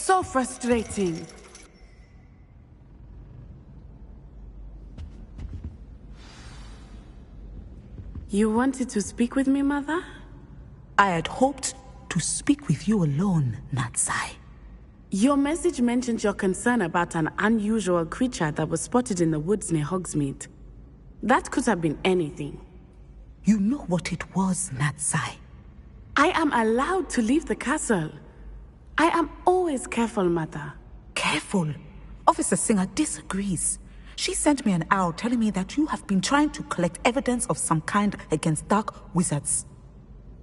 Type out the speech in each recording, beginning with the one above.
So frustrating. You wanted to speak with me, Mother? I had hoped to speak with you alone, Natsai. Your message mentioned your concern about an unusual creature that was spotted in the woods near Hogsmeade. That could have been anything. You know what it was, Natsai. I am allowed to leave the castle. I am always careful, Mother. Careful? Officer Singer disagrees. She sent me an owl telling me that you have been trying to collect evidence of some kind against dark wizards.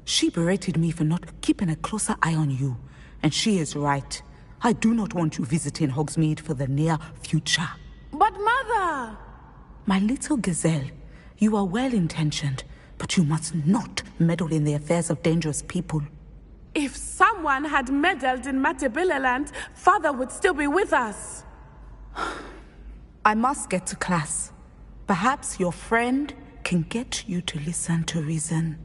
She berated me for not keeping a closer eye on you, and she is right. I do not want you visiting Hogsmeade for the near future. But Mother! My little gazelle, you are well-intentioned, but you must not meddle in the affairs of dangerous people. If someone had meddled in Matabeleland, Father would still be with us. I must get to class. Perhaps your friend can get you to listen to reason.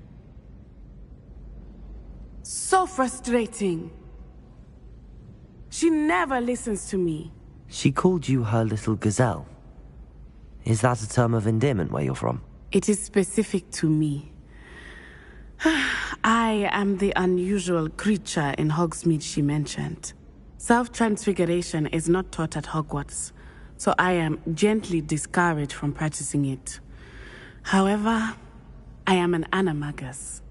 So frustrating. She never listens to me. She called you her little gazelle. Is that a term of endearment where you're from? It is specific to me. I am the unusual creature in Hogsmeade she mentioned. Self-transfiguration is not taught at Hogwarts, so I am gently discouraged from practicing it. However, I am an animagus,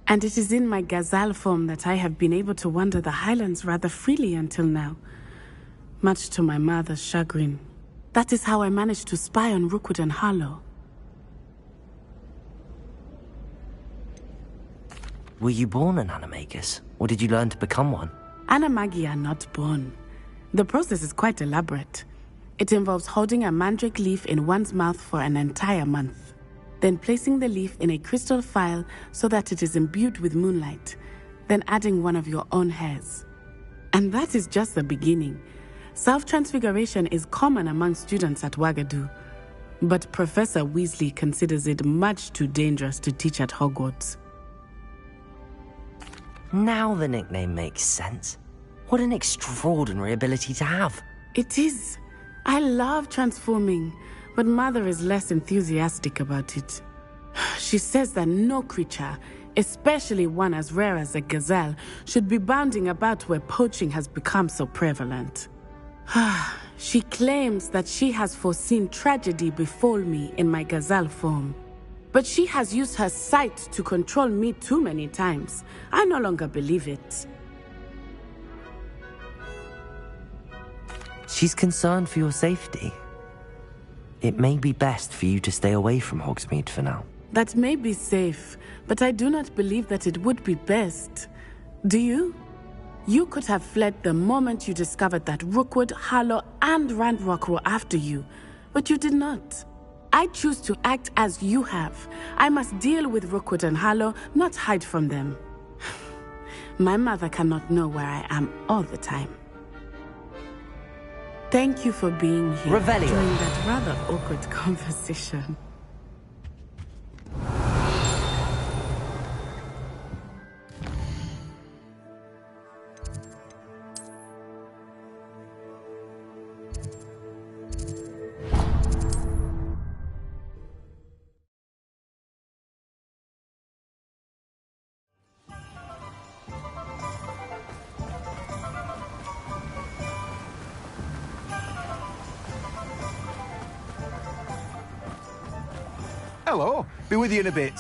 and it is in my gazelle form that I have been able to wander the Highlands rather freely until now, much to my mother's chagrin. That is how I managed to spy on Rookwood and Harlow. Were you born an animagus, or did you learn to become one? Animagi are not born. The process is quite elaborate. It involves holding a mandrake leaf in one's mouth for an entire month, then placing the leaf in a crystal phial so that it is imbued with moonlight, then adding one of your own hairs. And that is just the beginning. Self-transfiguration is common among students at Wagadu, but Professor Weasley considers it much too dangerous to teach at Hogwarts. Now the nickname makes sense. What an extraordinary ability to have. It is. I love transforming, but Mother is less enthusiastic about it. She says that no creature, especially one as rare as a gazelle, should be bounding about where poaching has become so prevalent. She claims that she has foreseen tragedy befall me in my gazelle form. But she has used her sight to control me too many times. I no longer believe it. She's concerned for your safety. It may be best for you to stay away from Hogsmeade for now. That may be safe, but I do not believe that it would be best. Do you? You could have fled the moment you discovered that Rookwood, Harlow, and Ranrock were after you, but you did not. I choose to act as you have. I must deal with Rookwood and Harlow, not hide from them. My mother cannot know where I am all the time. Thank you for being here Revelio. during that rather awkward conversation. Hello, be with you in a bit.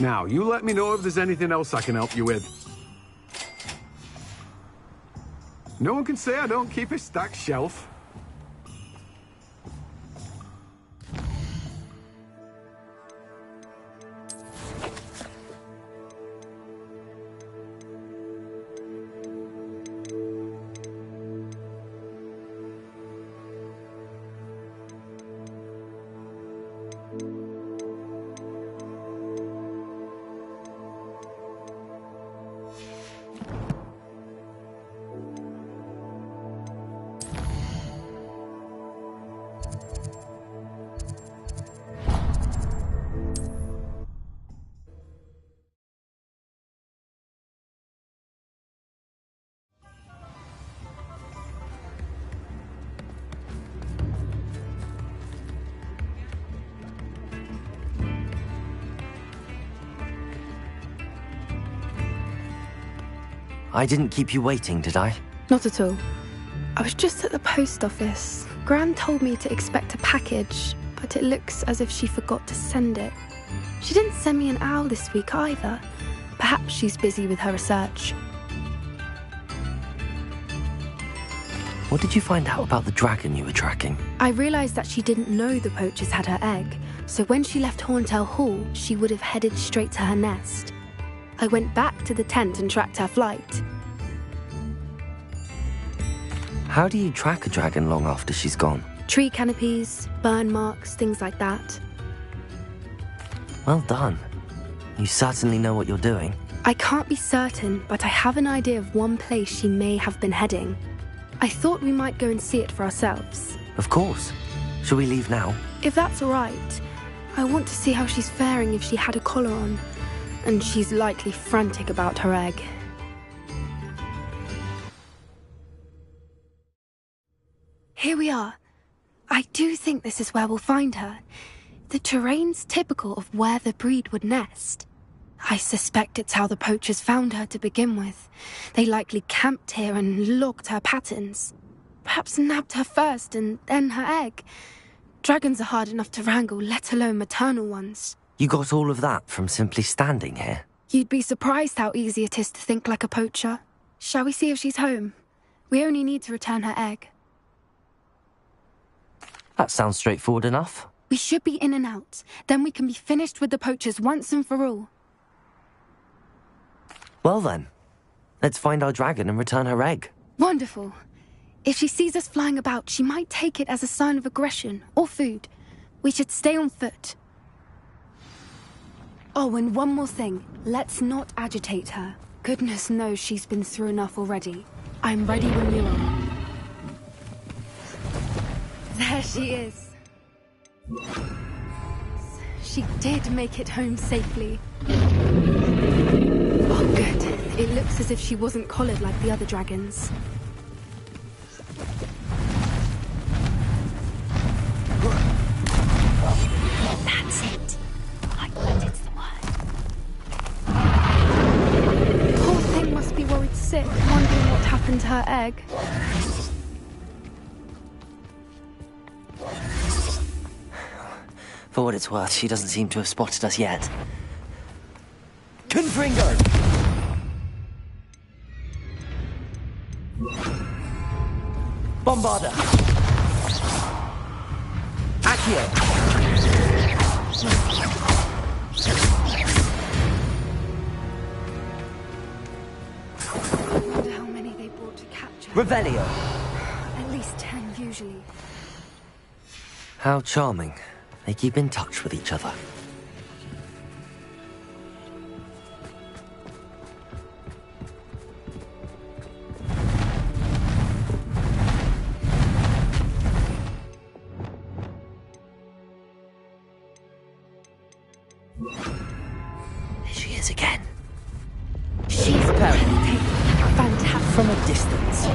Now, you let me know if there's anything else I can help you with. No one can say I don't keep a stacked shelf. I didn't keep you waiting, did I? Not at all. I was just at the post office. Gran told me to expect a package, but it looks as if she forgot to send it. She didn't send me an owl this week either. Perhaps she's busy with her research. What did you find out about the dragon you were tracking? I realised that she didn't know the poachers had her egg, so when she left Horntail Hall, she would have headed straight to her nest. I went back to the tent and tracked her flight. How do you track a dragon long after she's gone? Tree canopies, burn marks, things like that. Well done. You certainly know what you're doing. I can't be certain, but I have an idea of one place she may have been heading. I thought we might go and see it for ourselves. Of course. Shall we leave now? If that's all right. I want to see how she's faring if she had a collar on. And she's likely frantic about her egg. Here we are. I do think this is where we'll find her. The terrain's typical of where the breed would nest. I suspect it's how the poachers found her to begin with. They likely camped here and logged her patterns. Perhaps nabbed her first and then her egg. Dragons are hard enough to wrangle, let alone maternal ones. You got all of that from simply standing here? You'd be surprised how easy it is to think like a poacher. Shall we see if she's home? We only need to return her egg. That sounds straightforward enough. We should be in and out. Then we can be finished with the poachers once and for all. Well then, let's find our dragon and return her egg. Wonderful. If she sees us flying about, she might take it as a sign of aggression or food. We should stay on foot. Oh, and one more thing. Let's not agitate her. Goodness knows she's been through enough already. I'm ready when you are. There she is. She did make it home safely. Oh, good. It looks as if she wasn't collared like the other dragons. That's it. I bet it's the word. Poor thing must be worried sick, wondering what happened to her egg. For what it's worth, she doesn't seem to have spotted us yet. Confringo! Bombarda! Accio! I wonder how many they brought to capture. Revelio! At least 10 usually. How charming. They keep in touch with each other. There she is again. She's painting. Fantastic. From a distance.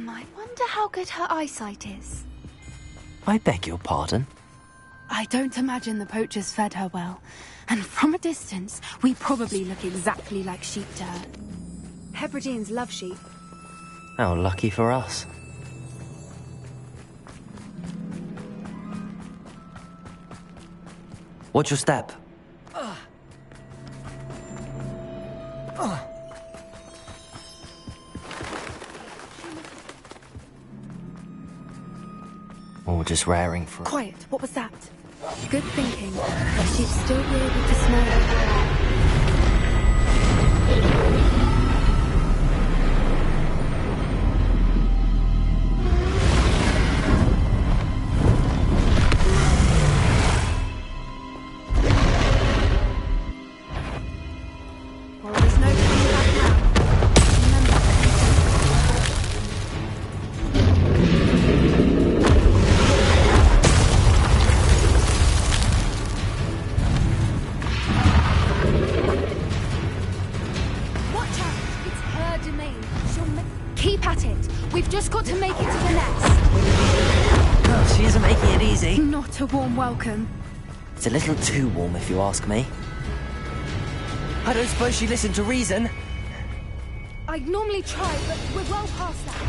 I wonder how good her eyesight is. I beg your pardon? I don't imagine the poachers fed her well. And from a distance, we probably look exactly like sheep to her. Hebrideans love sheep. How lucky for us. Watch your step. Or just raring for... Quiet, what was that? Good thinking, but she'd still be able to smell it. Well, there's no coming back now. Remember. Watch We've just got to make it to the nest. Oh, she isn't making it easy. Not a warm welcome. It's a little too warm, if you ask me. I don't suppose she listened to reason. I'd normally try, but we're well past that.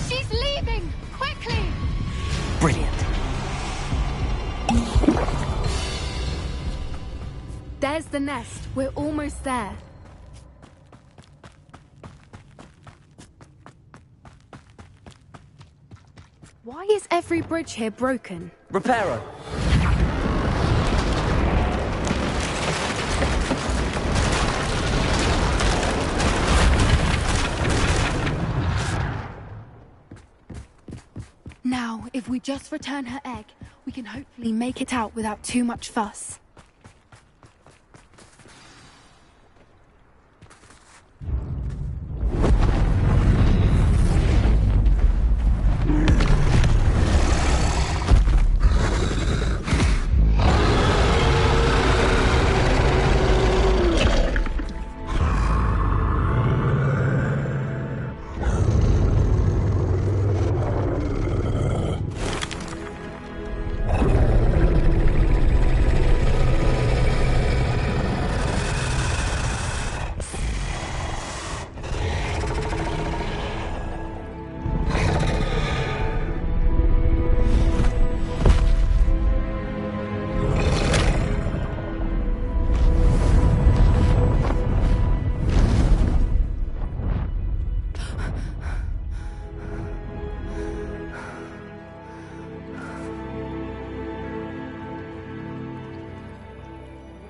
She's leaving! Quickly! Brilliant. There's the nest. We're almost there. Why is every bridge here broken? Reparo. Now, if we just return her egg, we can hopefully make it out without too much fuss.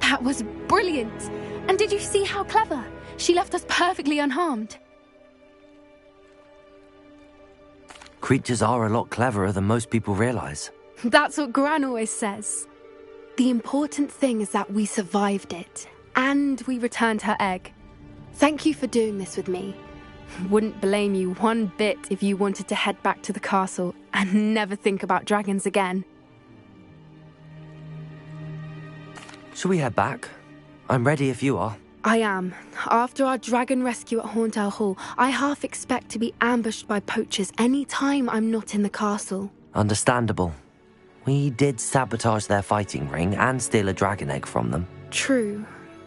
That was brilliant! And did you see how clever? She left us perfectly unharmed. Creatures are a lot cleverer than most people realize. That's what Gran always says. The important thing is that we survived it, and we returned her egg. Thank you for doing this with me. Wouldn't blame you one bit if you wanted to head back to the castle and never think about dragons again. Shall we head back? I'm ready if you are. I am. After our dragon rescue at Hauntel Hall, I half expect to be ambushed by poachers any time I'm not in the castle. Understandable. We did sabotage their fighting ring and steal a dragon egg from them. True.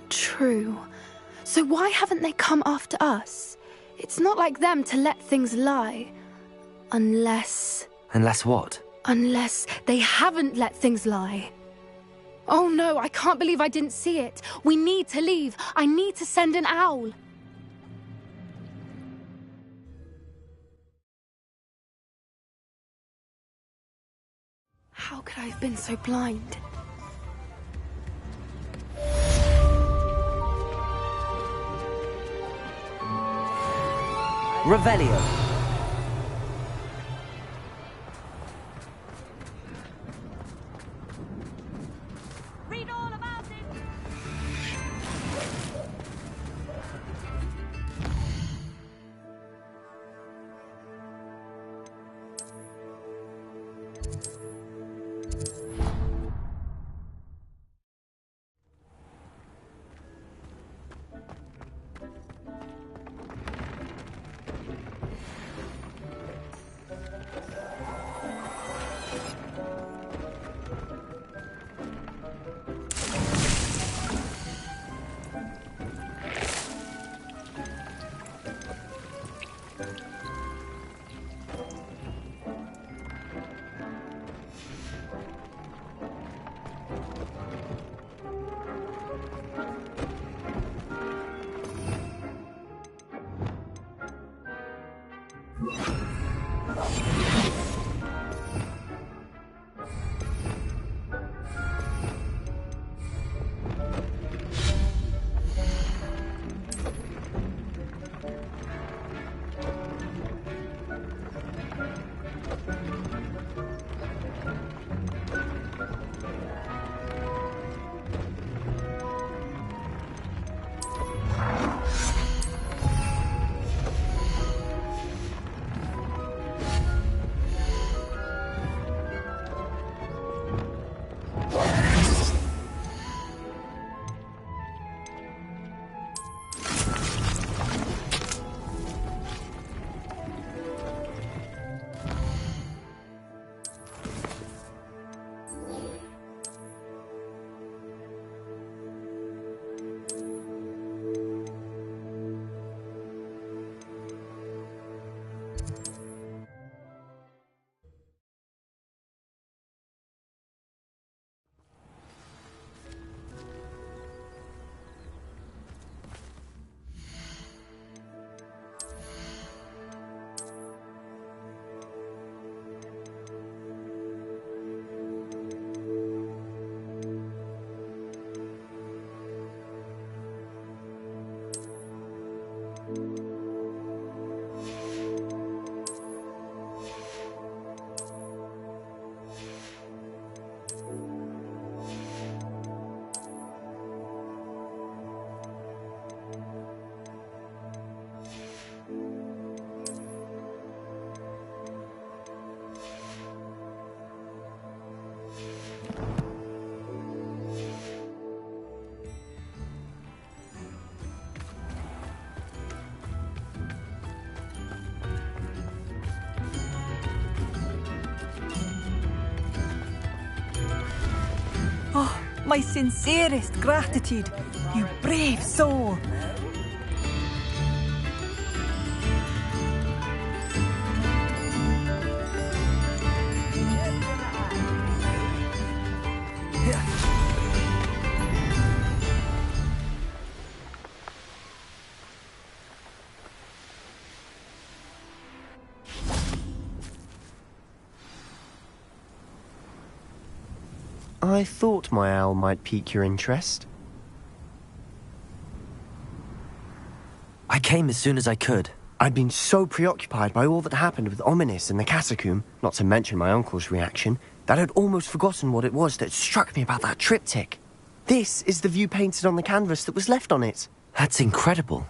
So why haven't they come after us? It's not like them to let things lie. Unless what? Unless they haven't let things lie. Oh no, I can't believe I didn't see it. We need to leave. I need to send an owl. How could I have been so blind? Revelio. Read all about it. My sincerest gratitude, you brave soul. I thought my owl might pique your interest. I came as soon as I could. I'd been so preoccupied by all that happened with Ominis and the catacomb, not to mention my uncle's reaction, that I'd almost forgotten what it was that struck me about that triptych. This is the view painted on the canvas that was left on it. That's incredible.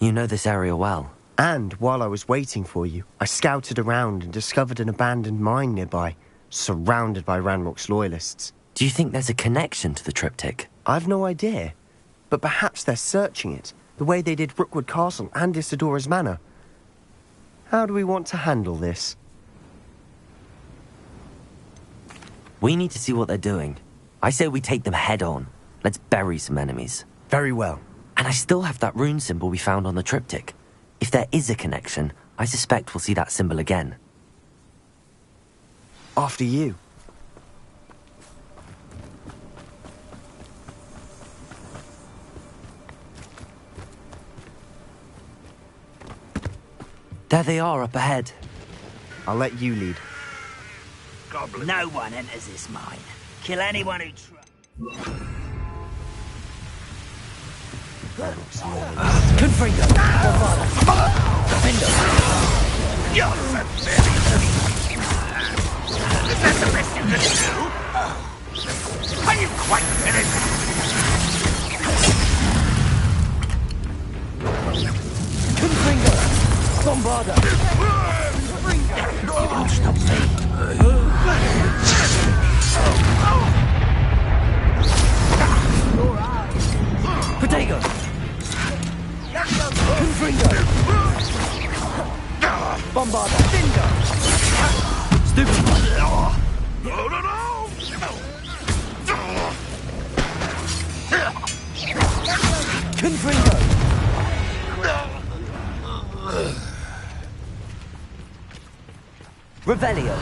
You know this area well. And while I was waiting for you, I scouted around and discovered an abandoned mine nearby, surrounded by Ranrock's loyalists. Do you think there's a connection to the triptych? I've no idea, but perhaps they're searching it, the way they did Rookwood Castle and Isidora's Manor. How do we want to handle this? We need to see what they're doing. I say we take them head on. Let's bury some enemies. Very well. And I still have that rune symbol we found on the triptych. If there is a connection, I suspect we'll see that symbol again. After you. There they are up ahead. I'll let you lead. No one enters this mine. Kill anyone who tries. Confringo! Defender! You're Is that the best you can do? Are you quite finished? Confringo! Bombarda! You won't stop me. Protego! Confringo! Bombarda! Stupid! Confringo! Revelio!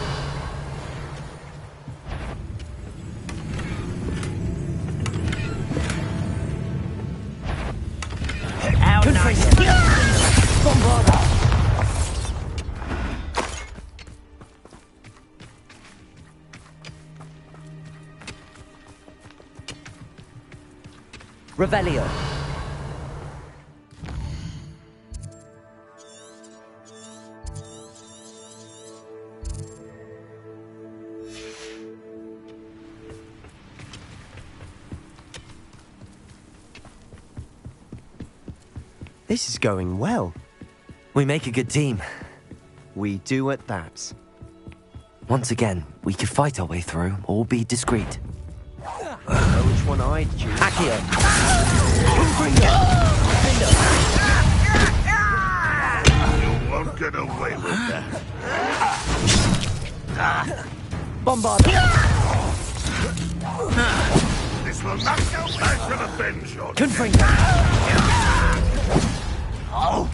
Confringo! Bombarda! Revelio! This is going well. We make a good team. We do at that. Once again, we could fight our way through, or be discreet. I don't know which one I'd choose. Accio! You won't get away with that. Bombarda! This will not go. I shall avenge your Confringo! Oh!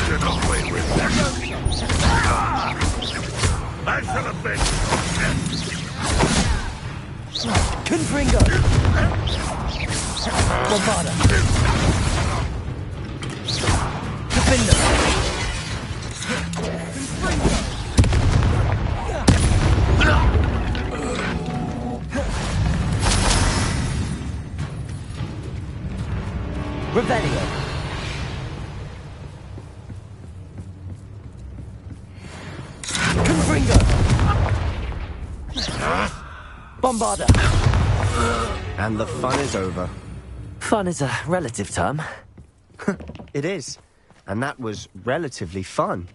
Get away with that. I shall avenge your Confringo! Bombarda! Defender! Revelio! Confringo! Bombarda! And the fun is over. Fun is a relative term. It is. And that was relatively fun.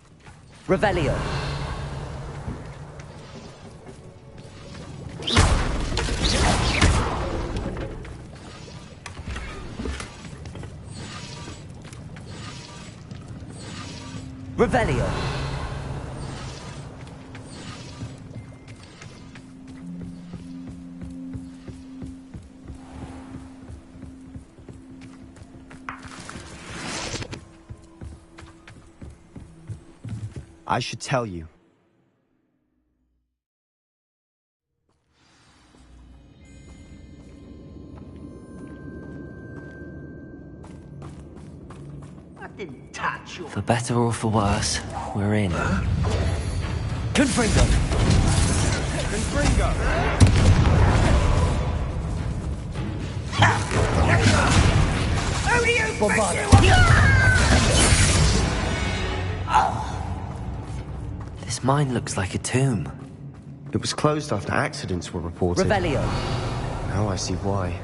Revelio! Revelio! I should tell you. I didn't touch your... For better or for worse, we're in. Confringo! Confringo! Who do you Bombard. This mine looks like a tomb. It was closed after accidents were reported. Revelio. Now I see why.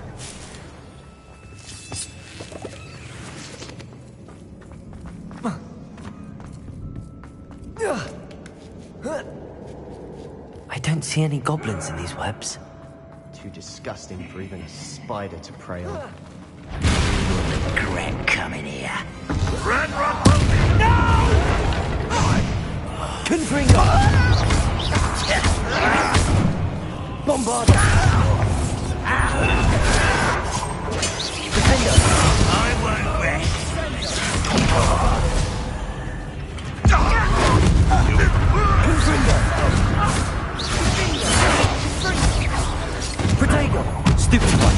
I don't see any goblins in these webs. Too disgusting for even a spider to prey on. regret coming here? Confringo! Bombard! Defender! I won't rest. Confringo! Protego! Stupid one!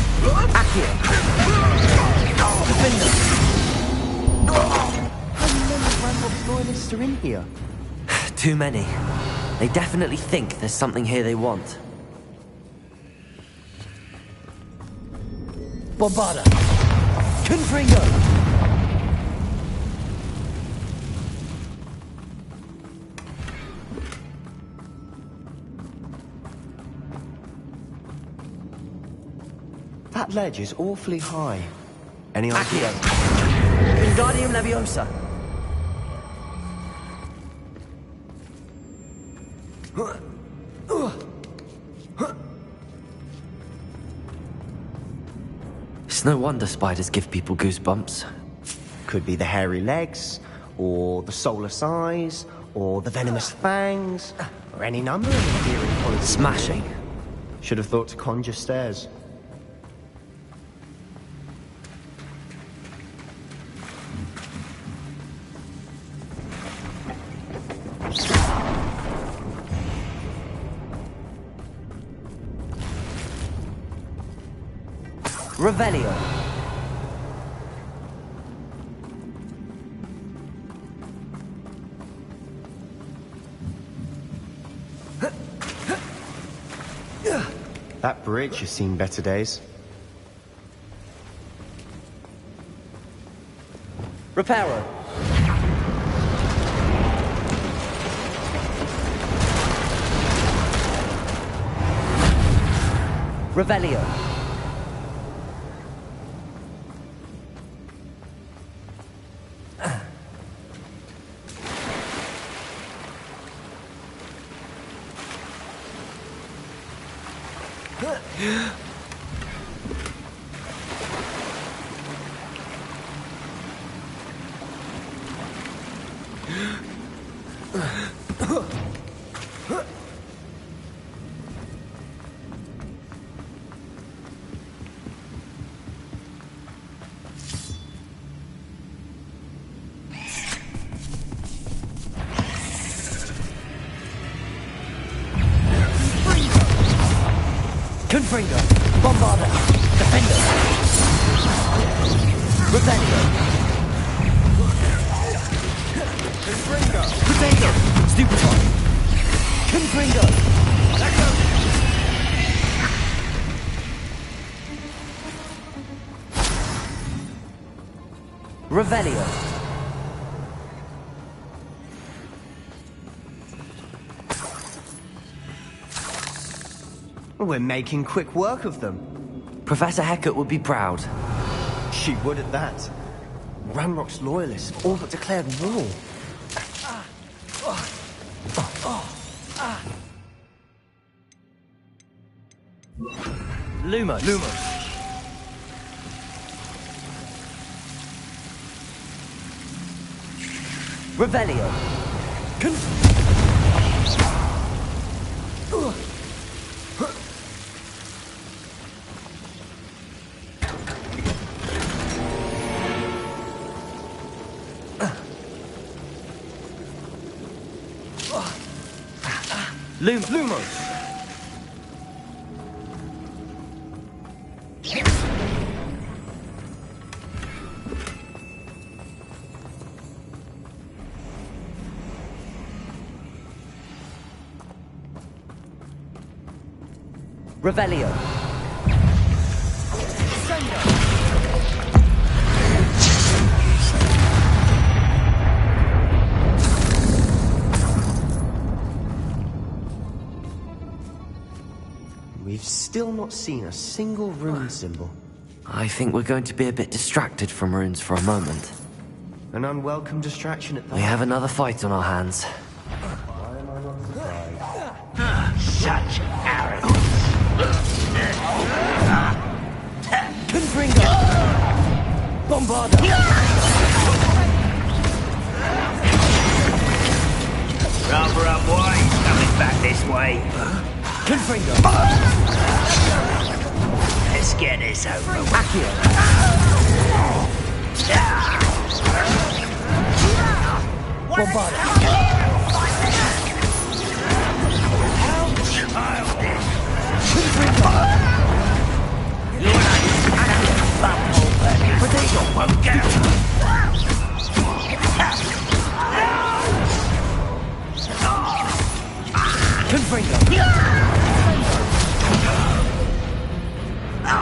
Accio! Defender! How many Randolph's loyalists are in here? Too many. They definitely think there's something here they want. Bombarda! Confringo! That ledge is awfully high. Any idea? Wingardium Leviosa. It's no wonder spiders give people goosebumps. Could be the hairy legs, or the soulless eyes, or the venomous fangs, or any number of endearing qualities. Smashing. Should have thought to conjure stairs. Revelio. That bridge has seen better days. Reparo. Revelio. Confringo! Bombarda! Defender! Revelio! Confringo! Potato! Stupid one! Confringo! Revelio. We're making quick work of them. Professor Hecat would be proud. She would at that. Ranrock's loyalists all but declared war. Lumos. Lumos. Revelio. Lumos! Revelio. We've still not seen a single rune symbol. I think we're going to be a bit distracted from runes for a moment. An unwelcome distraction at that. We have another fight on our hands. Why am I not surprised? Such arrogance. Confringo! Bombarda! Rather unwise coming back this way. Confringo! Let's get this over with. Accio! Bombarda! Childish. Confringo! You're like bumhole, potato won't get. Confringo!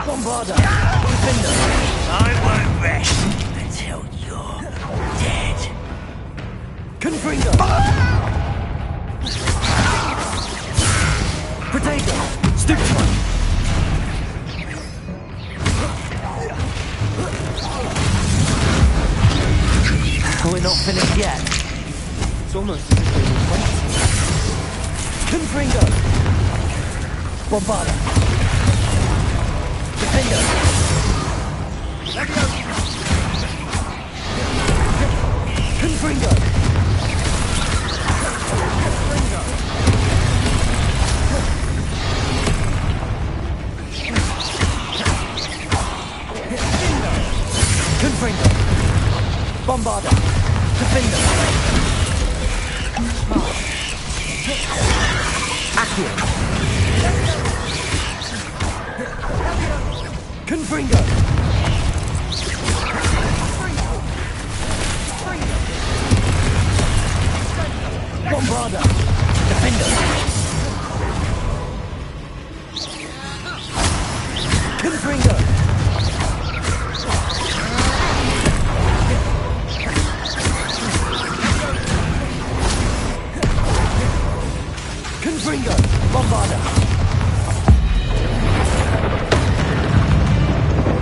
Bombarda! Defender! I won't rest until you're dead. Confringo! Potato! Stupid! We're not finished yet. It's almost as if they were waiting. Confringo! Bombarda! Defender! Confringo! Confringo! Bombarda! Defender! Accio! Confringo! Bombarda! Defender! Confringo! Confringo! Bombarda!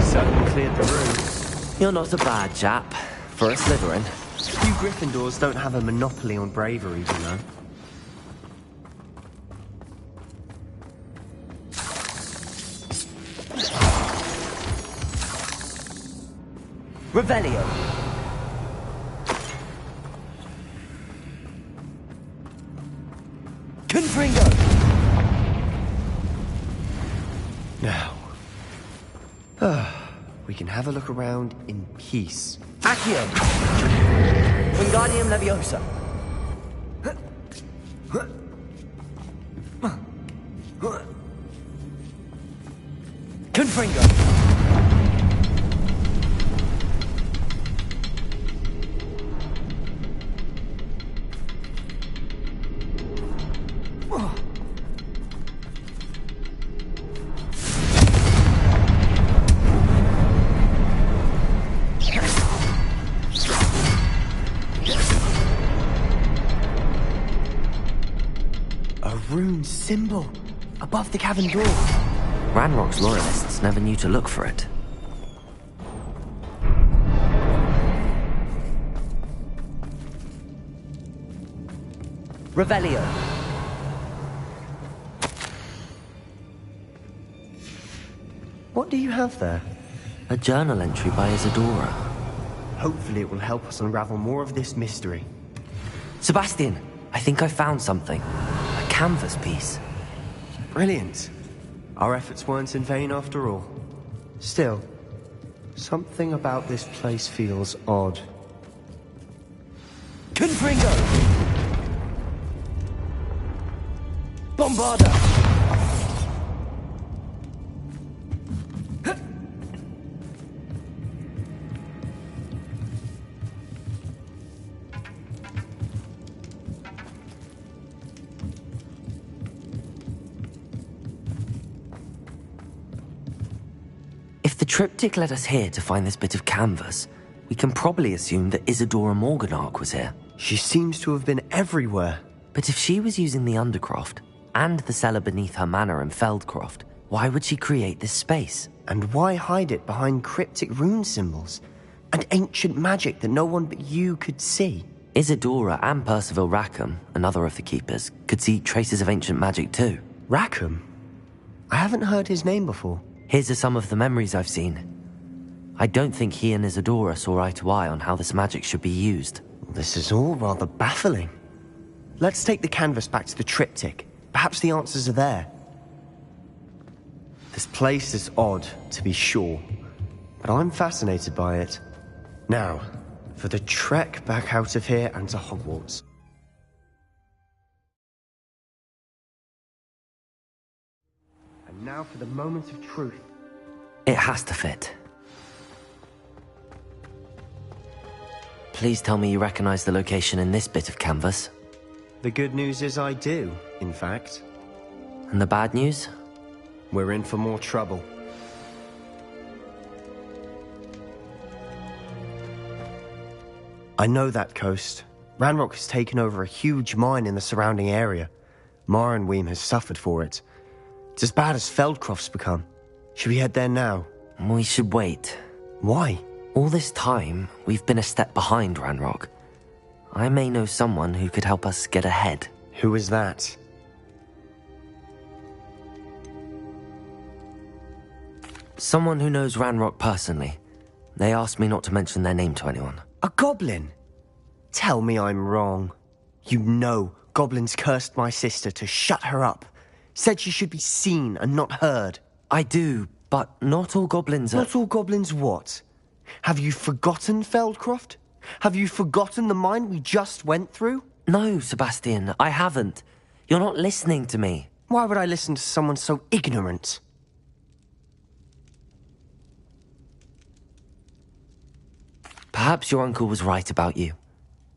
Certainly cleared the room. You're not a bad chap. For a Slytherin. You Gryffindors don't have a monopoly on bravery, you know. Revelio. Confringo! Now. We can have a look around in peace. Accio. Wingardium Leviosa. Confringo! A rune symbol above the cavern door. Ranrock's loyalists never knew to look for it. Revelio. What do you have there? A journal entry by Isadora. Hopefully it will help us unravel more of this mystery. Sebastian, I think I found something. A canvas piece. Brilliant. Our efforts weren't in vain after all. Still, something about this place feels odd. Confringo! Bombarda! If the triptych led us here to find this bit of canvas, we can probably assume that Isadora Morganark was here. She seems to have been everywhere. But if she was using the Undercroft, and the cellar beneath her manor in Feldcroft, why would she create this space? And why hide it behind cryptic rune symbols? And ancient magic that no one but you could see? Isadora and Percival Rackham, another of the keepers, could see traces of ancient magic too. Rackham? I haven't heard his name before. Here's some of the memories I've seen. I don't think he and Isadora saw eye to eye on how this magic should be used. This is all rather baffling. Let's take the canvas back to the triptych. Perhaps the answers are there. This place is odd, to be sure, but I'm fascinated by it. Now, for the trek back out of here and to Hogwarts. And now for the moment of truth. It has to fit. Please tell me you recognize the location in this bit of canvas. The good news is I do, in fact. And the bad news? We're in for more trouble. I know that coast. Ranrock has taken over a huge mine in the surrounding area. Marrenweem has suffered for it. It's as bad as Feldcroft's become. Should we head there now? We should wait. Why? All this time, we've been a step behind Ranrock. I may know someone who could help us get ahead. Who is that? Someone who knows Ranrock personally. They asked me not to mention their name to anyone. A goblin? Tell me I'm wrong. You know goblins cursed my sister to shut her up. Said she should be seen and not heard. I do, but not all goblins are... Not all goblins what? Have you forgotten Feldcroft? Have you forgotten the mine we just went through? No, Sebastian, I haven't. You're not listening to me. Why would I listen to someone so ignorant? Perhaps your uncle was right about you.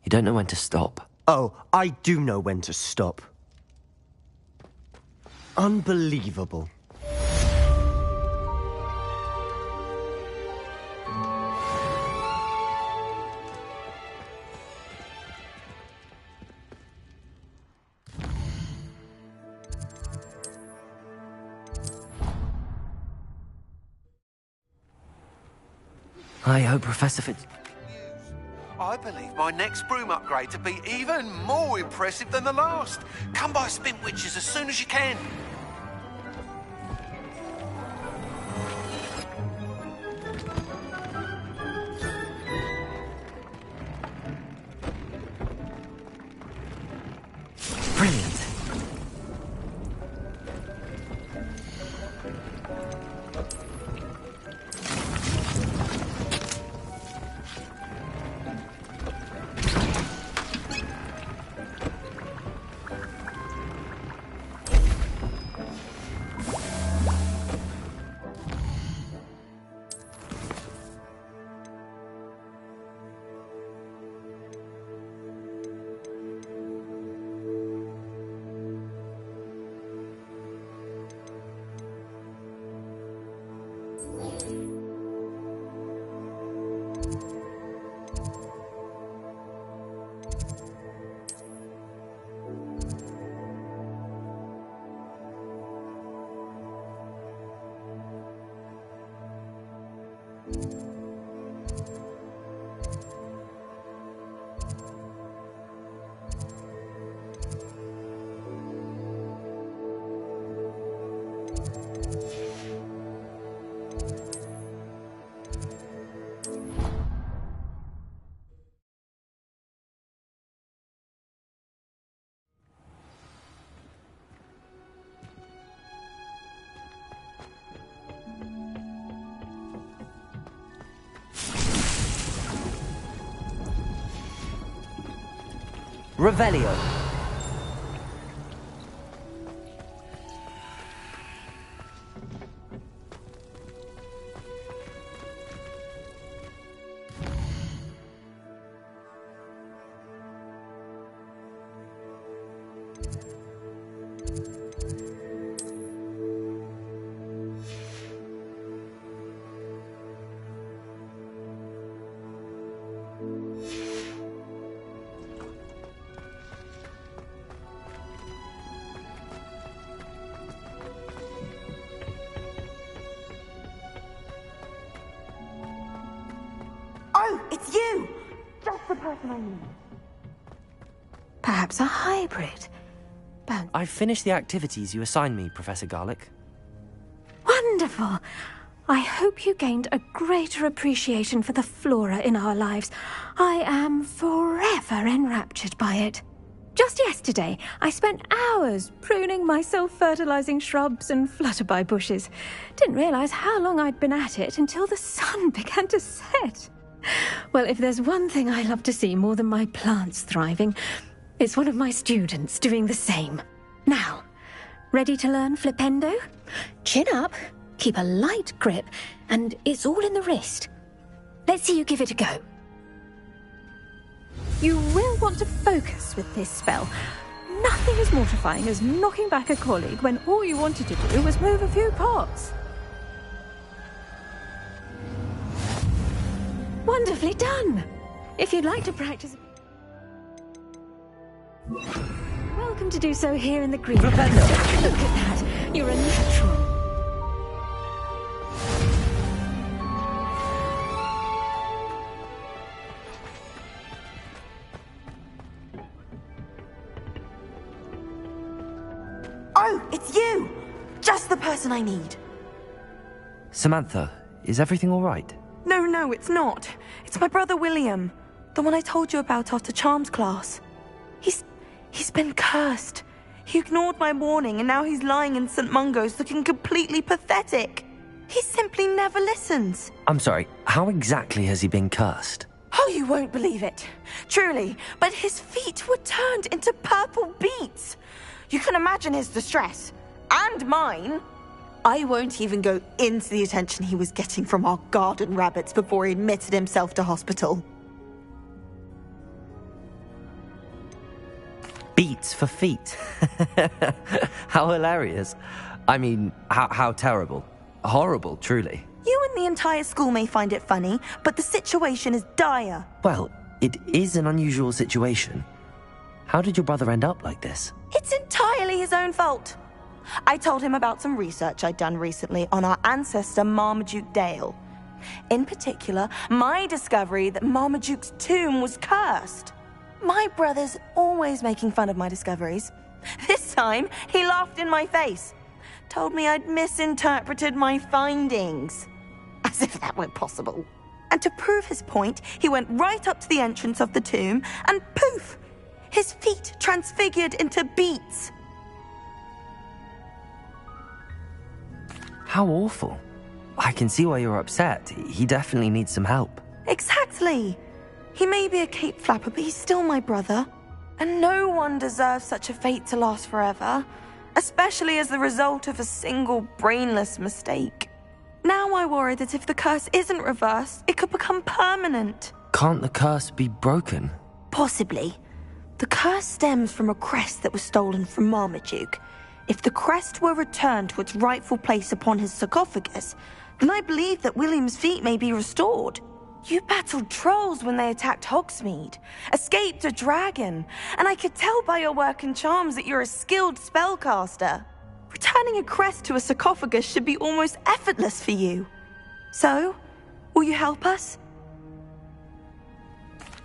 You don't know when to stop. Oh, I do know when to stop. Unbelievable. I hope Professor Fitz... I believe my next broom upgrade to be even more impressive than the last. Come by Spin Witches as soon as you can. Brilliant. Revelio. it's you! Just the person I need. Perhaps a hybrid. But I've finished the activities you assigned me, Professor Garlick. wonderful. I hope you gained a greater appreciation for the flora in our lives. I am forever enraptured by it. Just yesterday, I spent hours pruning my self-fertilizing shrubs and flutterby bushes. Didn't realize how long I'd been at it until the sun began to set. Well, if there's one thing I love to see more than my plants thriving, it's one of my students doing the same. Now, ready to learn Flipendo? Chin up, keep a light grip, and it's all in the wrist. Let's see you give it a go. You will want to focus with this spell. Nothing as mortifying as knocking back a colleague when all you wanted to do was move a few pots. Wonderfully done! If you'd like to practice... Welcome to do so here in the green. Look at that! You're a natural. Oh, it's you! Just the person I need. Samantha, is everything all right? No, it's not. It's my brother William. The one I told you about after Charms class. He's been cursed. He ignored my warning and now he's lying in St. Mungo's looking completely pathetic. He simply never listens. I'm sorry, how exactly has he been cursed? Oh, you won't believe it. Truly, but his feet were turned into purple beets. You can imagine his distress. And mine. I won't even go into the attention he was getting from our garden rabbits before he admitted himself to hospital. Beats for feet. How hilarious. I mean, how terrible. Horrible, truly. You and the entire school may find it funny, but the situation is dire. Well, it is an unusual situation. How did your brother end up like this? It's entirely his own fault. I told him about some research I'd done recently on our ancestor Marmaduke Dale. In particular, my discovery that Marmaduke's tomb was cursed. My brother's always making fun of my discoveries. This time, he laughed in my face. Told me I'd misinterpreted my findings. As if that weren't possible. And to prove his point, he went right up to the entrance of the tomb and poof! His feet transfigured into beets. How awful. I can see why you're upset. He definitely needs some help. Exactly. He may be a cape flapper, but he's still my brother. And no one deserves such a fate to last forever, especially as the result of a single brainless mistake. Now I worry that if the curse isn't reversed, it could become permanent. Can't the curse be broken? Possibly. The curse stems from a crest that was stolen from Marmaduke. If the crest were returned to its rightful place upon his sarcophagus, then I believe that William's feet may be restored. You battled trolls when they attacked Hogsmeade, escaped a dragon, and I could tell by your work and charms that you're a skilled spellcaster. Returning a crest to a sarcophagus should be almost effortless for you. So, will you help us?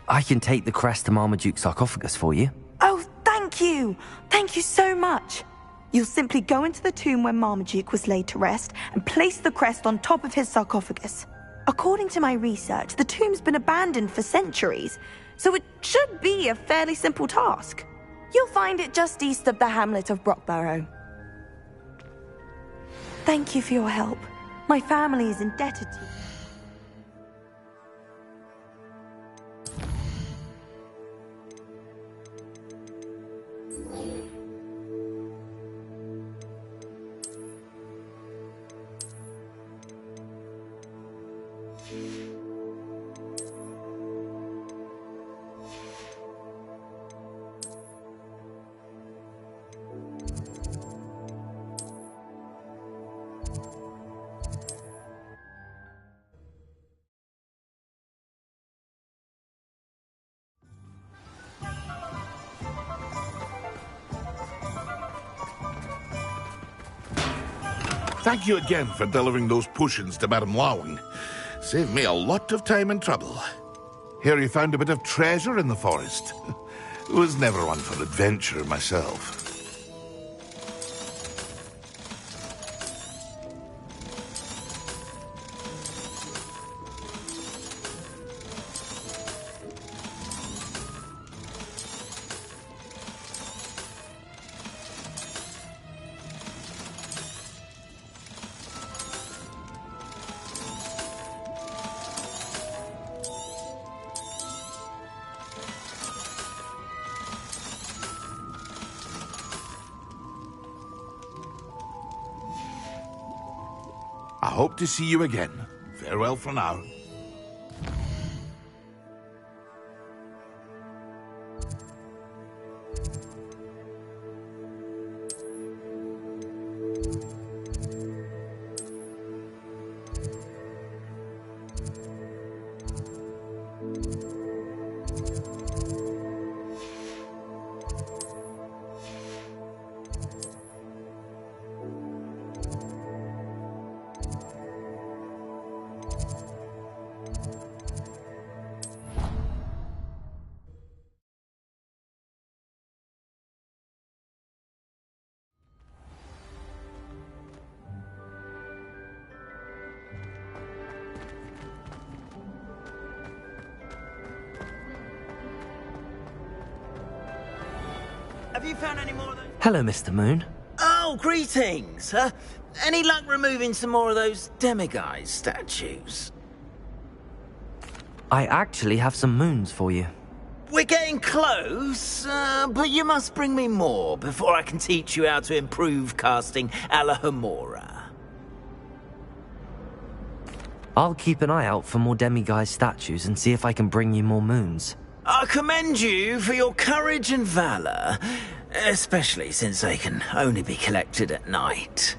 I can take the crest to Marmaduke's sarcophagus for you. Oh, thank you! Thank you so much! You'll simply go into the tomb where Marmaduke was laid to rest and place the crest on top of his sarcophagus. According to my research, the tomb's been abandoned for centuries, so it should be a fairly simple task. You'll find it just east of the hamlet of Brockborough. Thank you for your help. My family is indebted to you. Thank you again for delivering those potions to Madame Lawing. Saved me a lot of time and trouble. Hear you found a bit of treasure in the forest. Was never one for adventure myself. I hope to see you again. Farewell for now. Have you found any more of those? Hello, Mr. Moon. Oh, greetings! Any luck removing some more of those demiguise statues? I actually have some moons for you. We're getting close, but you must bring me more before I can teach you how to improve casting a la Homora. I'll keep an eye out for more demiguise statues and see if I can bring you more moons. I commend you for your courage and valor, especially since they can only be collected at night.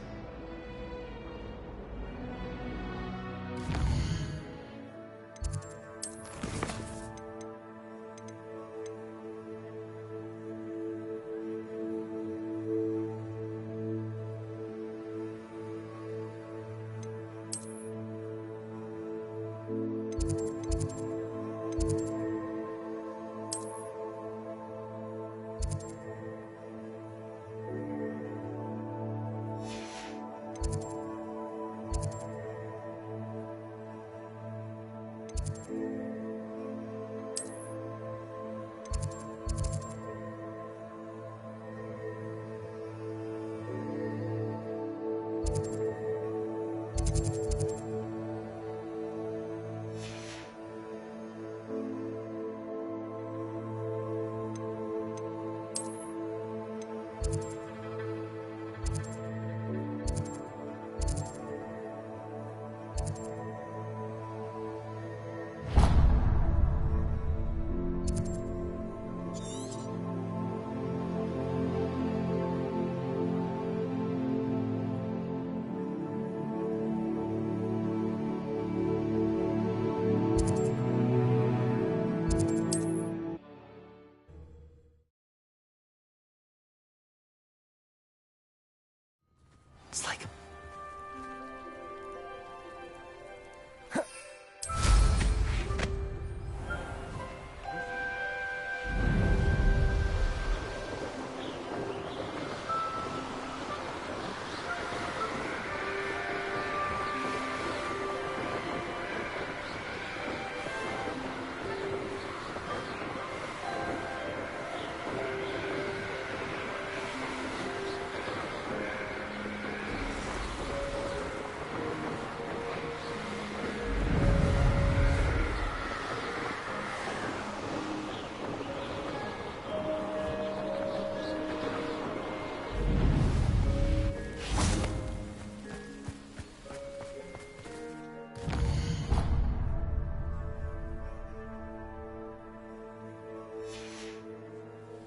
It's like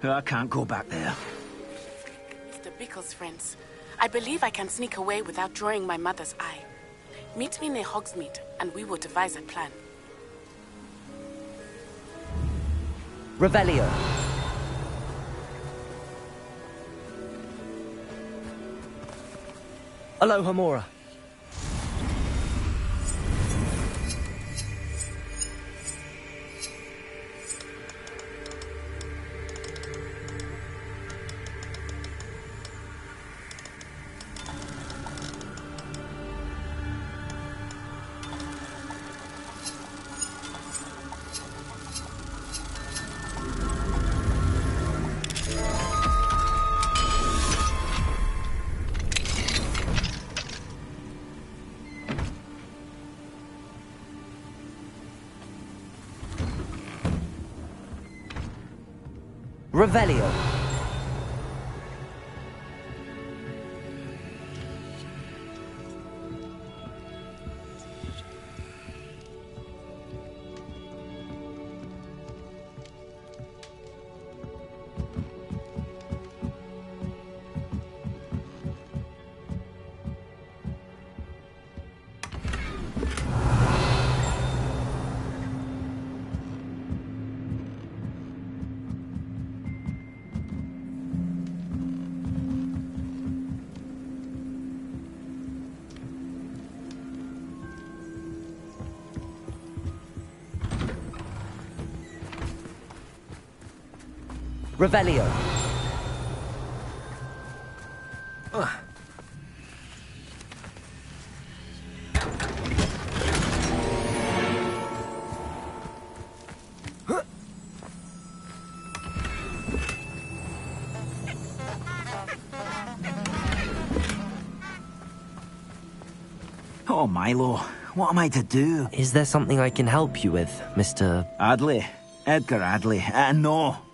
I can't go back there. Mr. Bickle's friends. I believe I can sneak away without drawing my mother's eye. Meet me near Hogsmeade, and we will devise a plan. Revelio. Hello, Homora. Revelio. Revelio. Oh, Milo, what am I to do? Is there something I can help you with, Mr. Adley? Edgar Adley?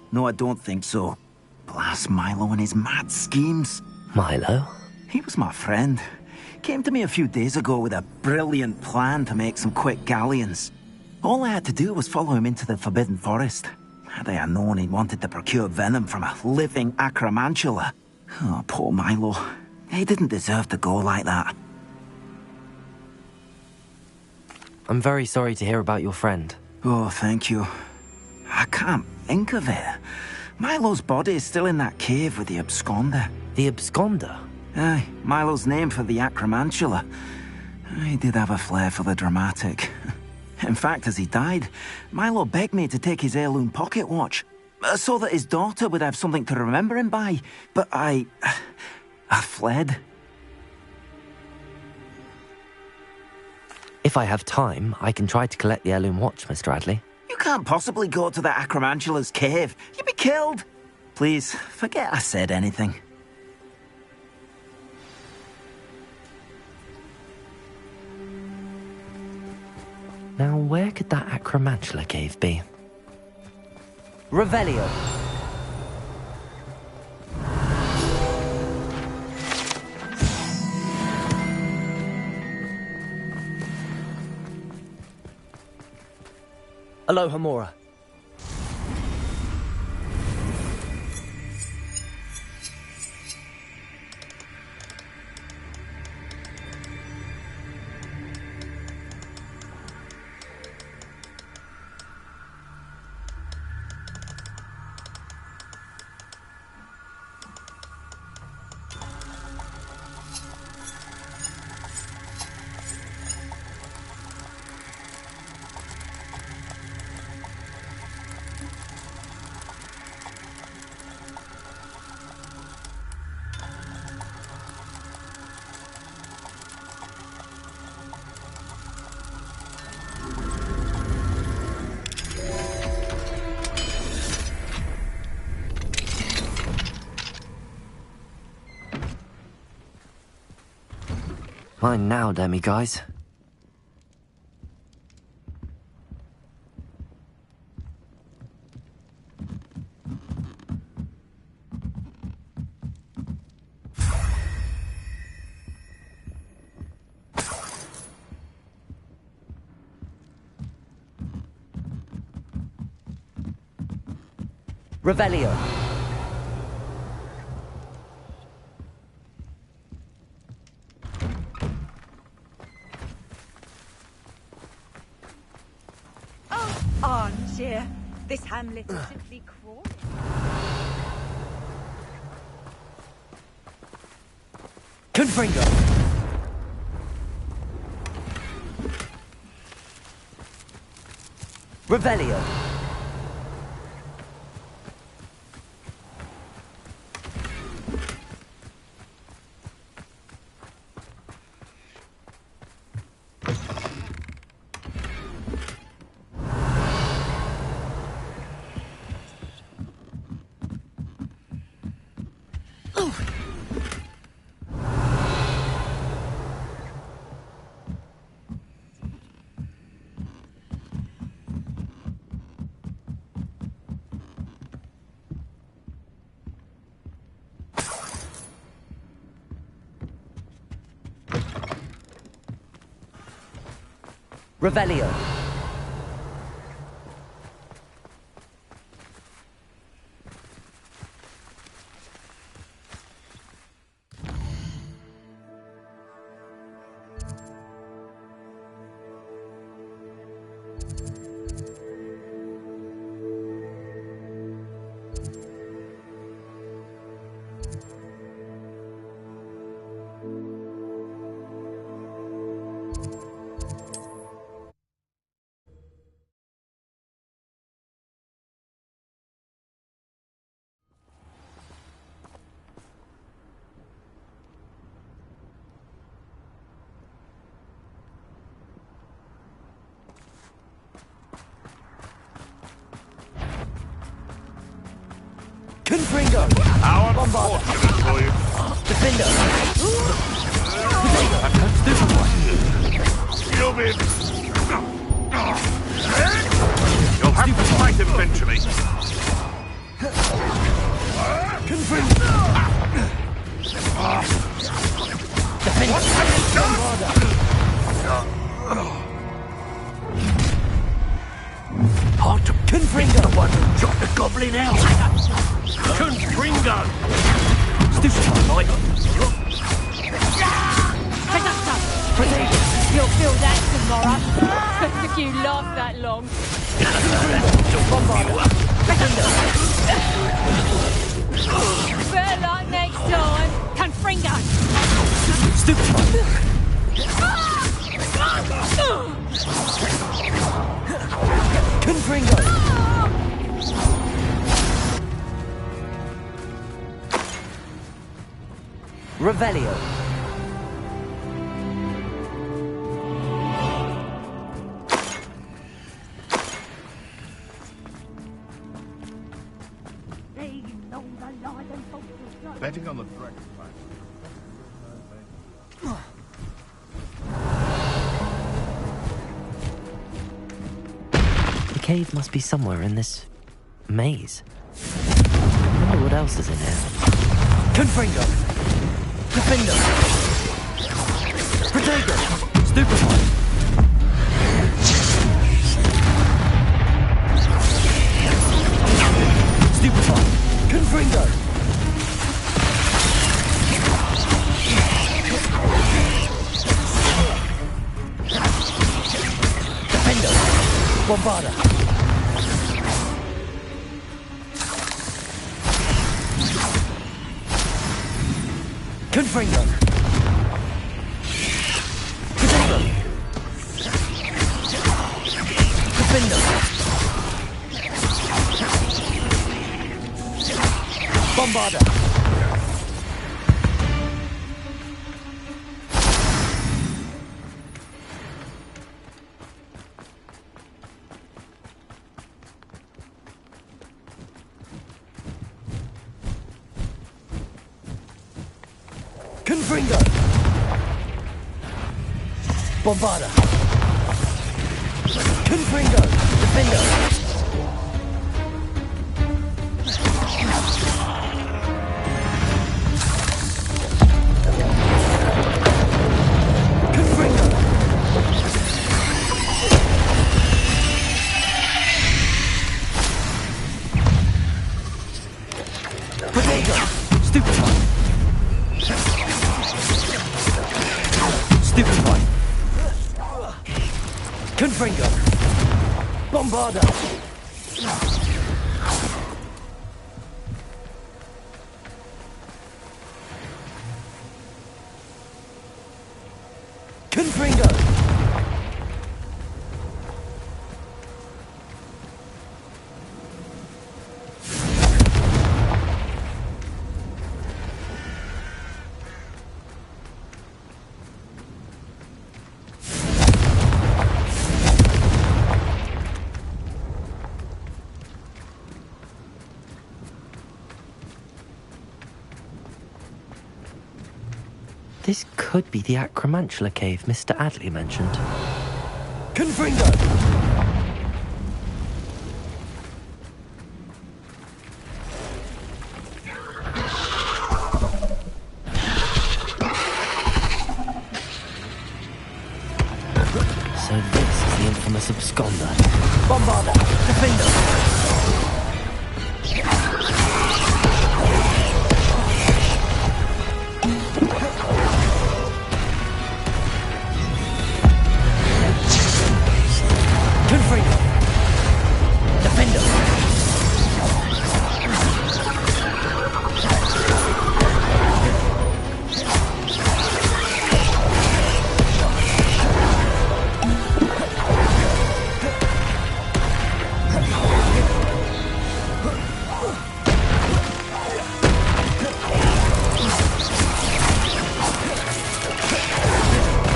No, I don't think so. Blast Milo and his mad schemes. Milo? He was my friend. Came to me a few days ago with a brilliant plan to make some quick galleons. All I had to do was follow him into the Forbidden Forest. Had I known he wanted to procure venom from a living acromantula. Oh, poor Milo. He didn't deserve to go like that. I'm very sorry to hear about your friend. Oh, thank you. I can't think of it. Milo's body is still in that cave with the absconder. The absconder? Aye, Milo's name for the acromantula. He did have a flair for the dramatic. In fact, as he died, Milo begged me to take his heirloom pocket watch, so that his daughter would have something to remember him by. But I fled. If I have time, I can try to collect the heirloom watch, Mr. Adley. You can't possibly go to the acromantula's cave. You'd be killed. Please, forget I said anything. Now, where could that acromantula cave be? Revelio. Aloha Mora. Mine now, demi-guys. Revelio. Armchair. This hamlet is simply crawling. Confringo. Revelio. Revelio. Confringo! How unfortunate for you. Defender! You'll be... You'll have to fight him eventually. Confringo! Defender! What have you done? Hard to Confringo! The one who dropped the goblin out! Confringo! Stupid, You'll feel that tomorrow. If you last that long. Better luck next time. Confringo! Stupid! Confringo! Revelio. Betting on the dragon. The cave must be somewhere in this maze. I wonder what else is in here. Confringo! Defender! Protego! Stupefy! Stupefy! Confringo! Defender! Bombarda! Confringo! Protego! Defender! Bombarda! Confringo! Bombarda! Confringo! Defender! Confringo! Protego! Stupefy! Stupefy! Confringo! Bombarda! Confringo! This could be the Acromantula cave Mr. Adley mentioned. Confringo! So this is the Sconda. Bombarda. Defender. Confringo. Defender.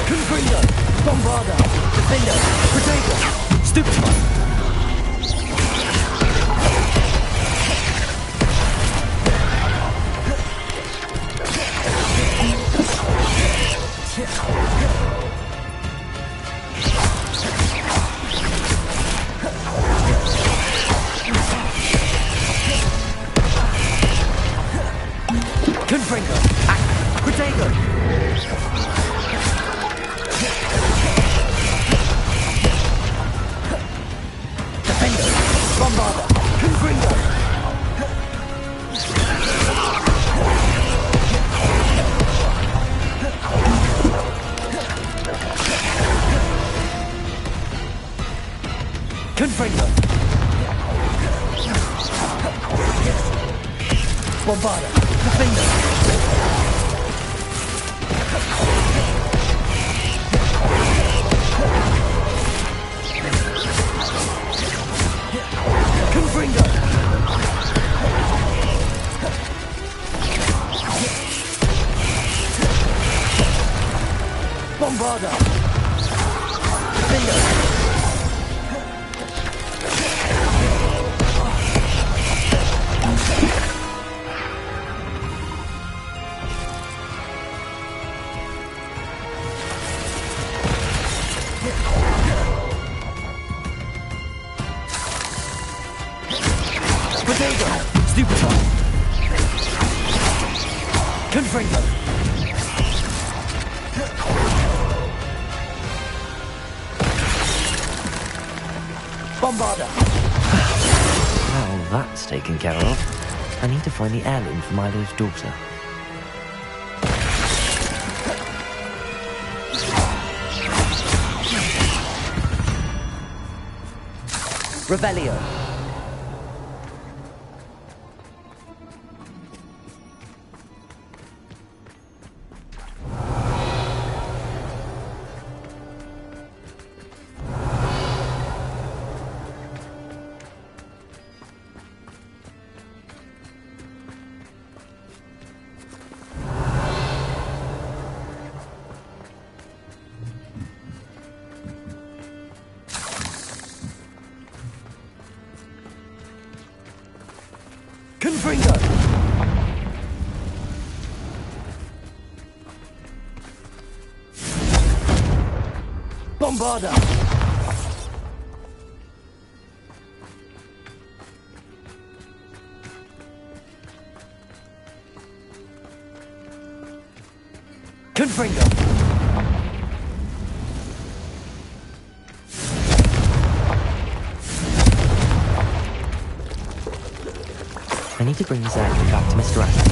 Confringo. Bombarda. Defender. Protego. Stupefy. Confringo. Protego. Defender. Bombarda. Confringo. Confringo. Bombarda. Defender. Confringo. Bombarda. Defender. Protego. Stupefy. Confringo. Bombarda. Now that's taken care of. I need to find the heirloom for Milo's daughter. Revelio. Confringo! Bombarda! Confringo! I need to bring this heirloom back to Mr. Ashley.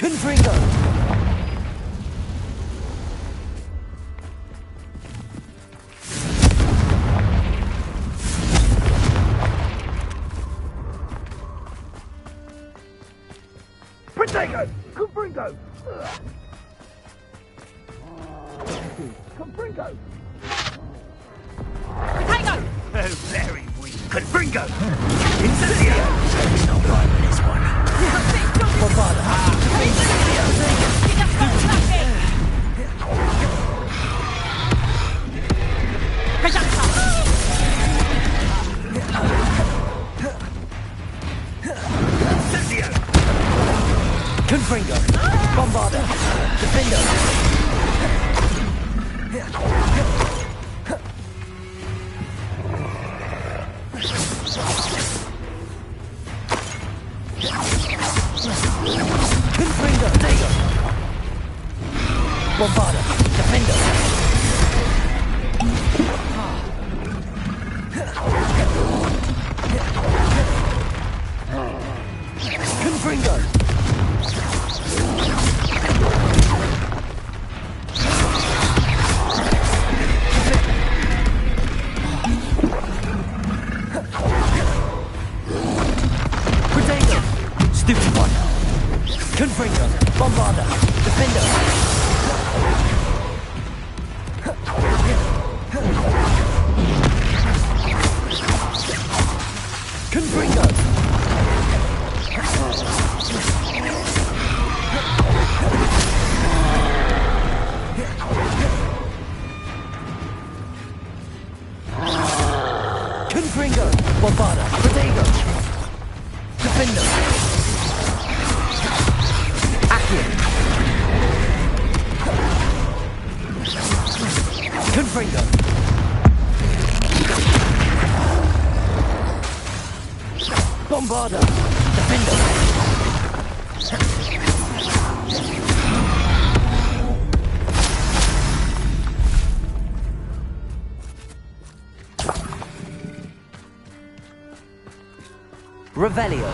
Confringo! Protego! Confringo! Confringo! Protego! Oh, very weak. Confringo! Incendio! Not right with this one. Bombarda! Incendio! Incendio! Confringo! Bombarda! Defendo! Confringo! Dego! Bombarda! Defendo! Confringo! Protego! Stupid one! Confringo! Bombarda! Defendo! Confringo! Confringo! Bombarda! Protego! Defendo! Accio! Confringo! Bombarda! Defendo! Revelio.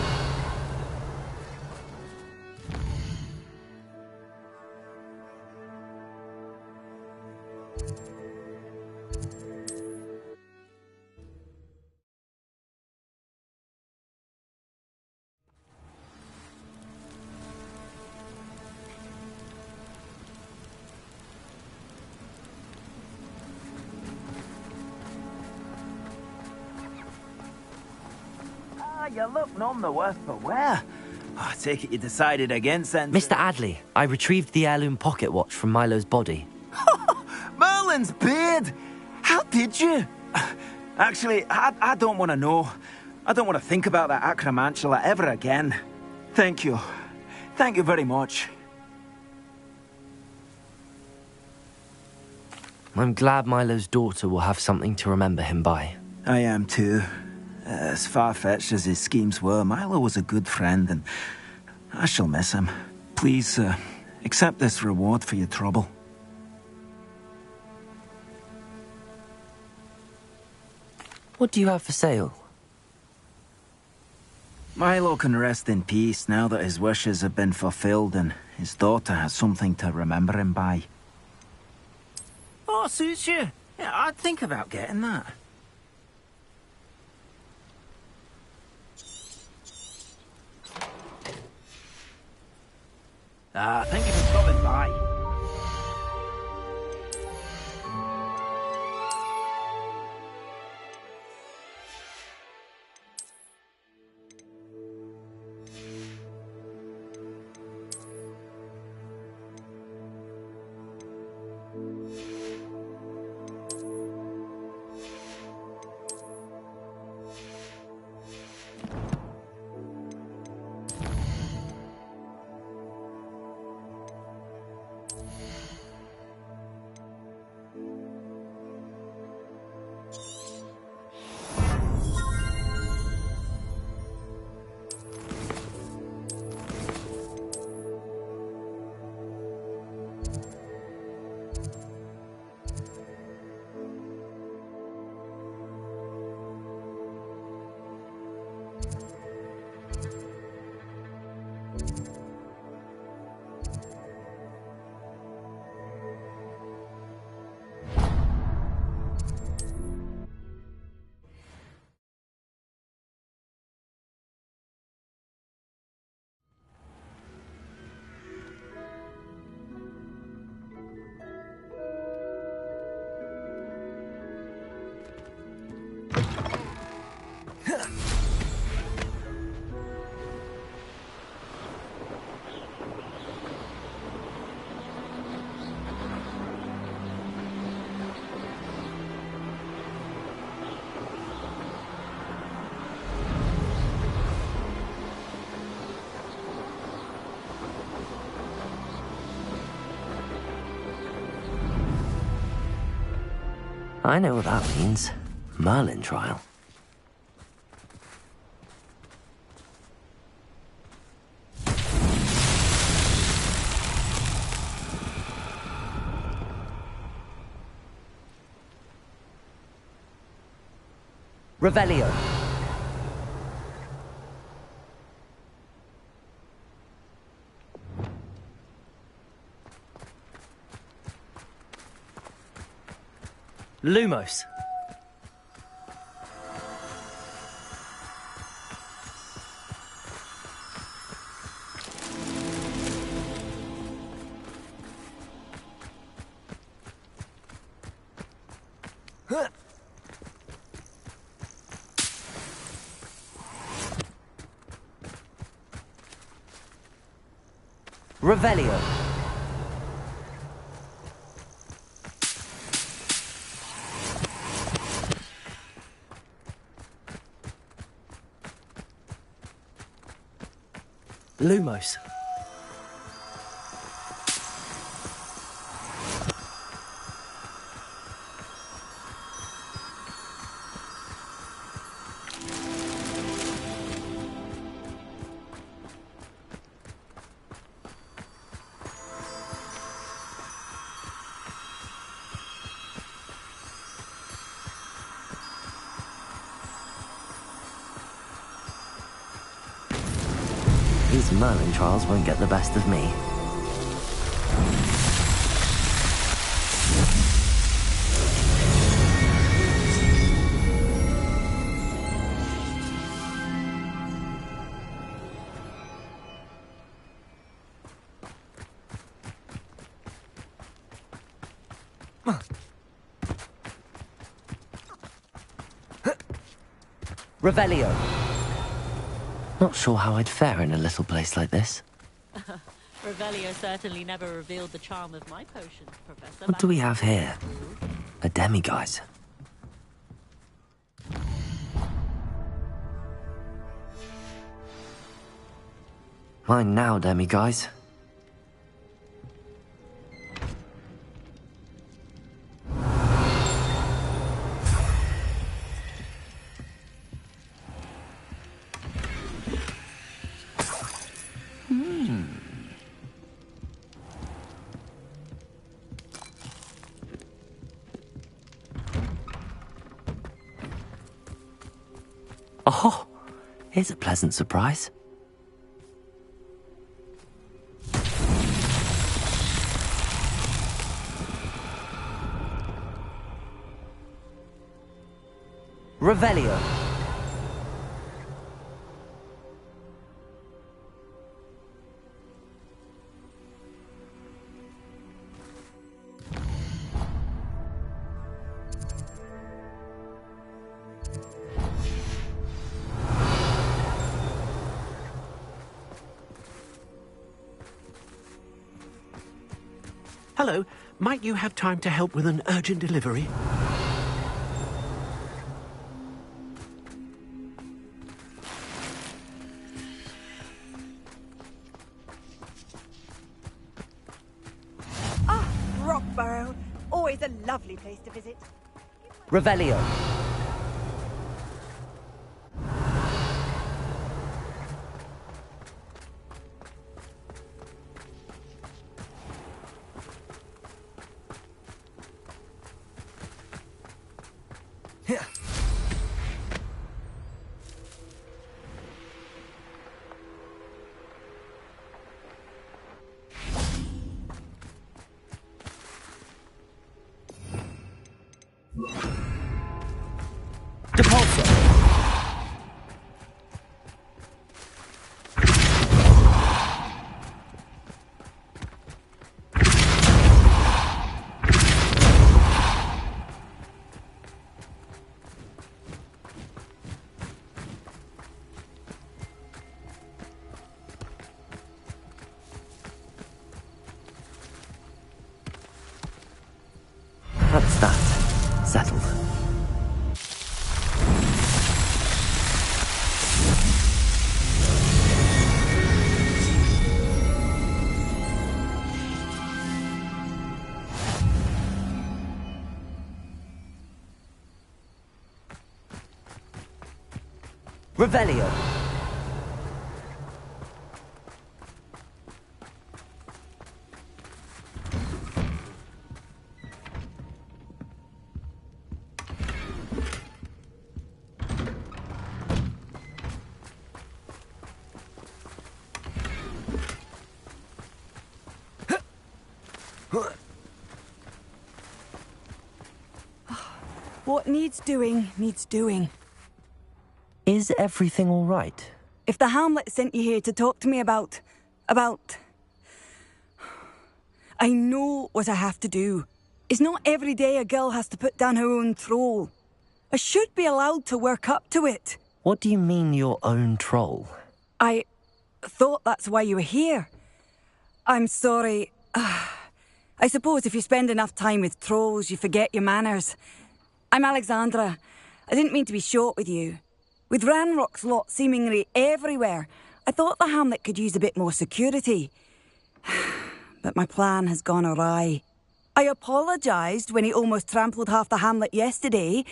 You look none the worse for wear. I take it you decided against then. Mr. Adley, I retrieved the heirloom pocket watch from Milo's body. Merlin's beard! How did you? Actually, I don't want to know. I don't want to think about that acromantula ever again. Thank you. Thank you very much. I'm glad Milo's daughter will have something to remember him by. I am too. As far-fetched as his schemes were, Milo was a good friend, and I shall miss him. Please, accept this reward for your trouble. What do you have for sale? Milo can rest in peace now that his wishes have been fulfilled and his daughter has something to remember him by. Oh, suits you. Yeah, I'd think about getting that. Thank you for stopping by. I know what that means. Merlin trial. Revelio. Lumos. Revelio. Lumos. These Merlin trials won't get the best of me. Revelio. Not sure how I'd fare in a little place like this. Revelio certainly never revealed the charm of my potions, Professor. What do we have here? A demiguise. Mine now, demiguise. Oh, here's a pleasant surprise. Revelio. Hello, might you have time to help with an urgent delivery? Ah, Rockborough. Always a lovely place to visit. Revelio. That's that. Settled. Revelio. What needs doing, needs doing. Is everything all right? If the Hamlet sent you here to talk to me about... I know what I have to do. It's not every day a girl has to put down her own troll. I should be allowed to work up to it. What do you mean, your own troll? I thought that's why you were here. I'm sorry. I suppose if you spend enough time with trolls, you forget your manners. I'm Alexandra. I didn't mean to be short with you. With Ranrock's lot seemingly everywhere, I thought the Hamlet could use a bit more security. But my plan has gone awry. I apologised when he almost trampled half the Hamlet yesterday.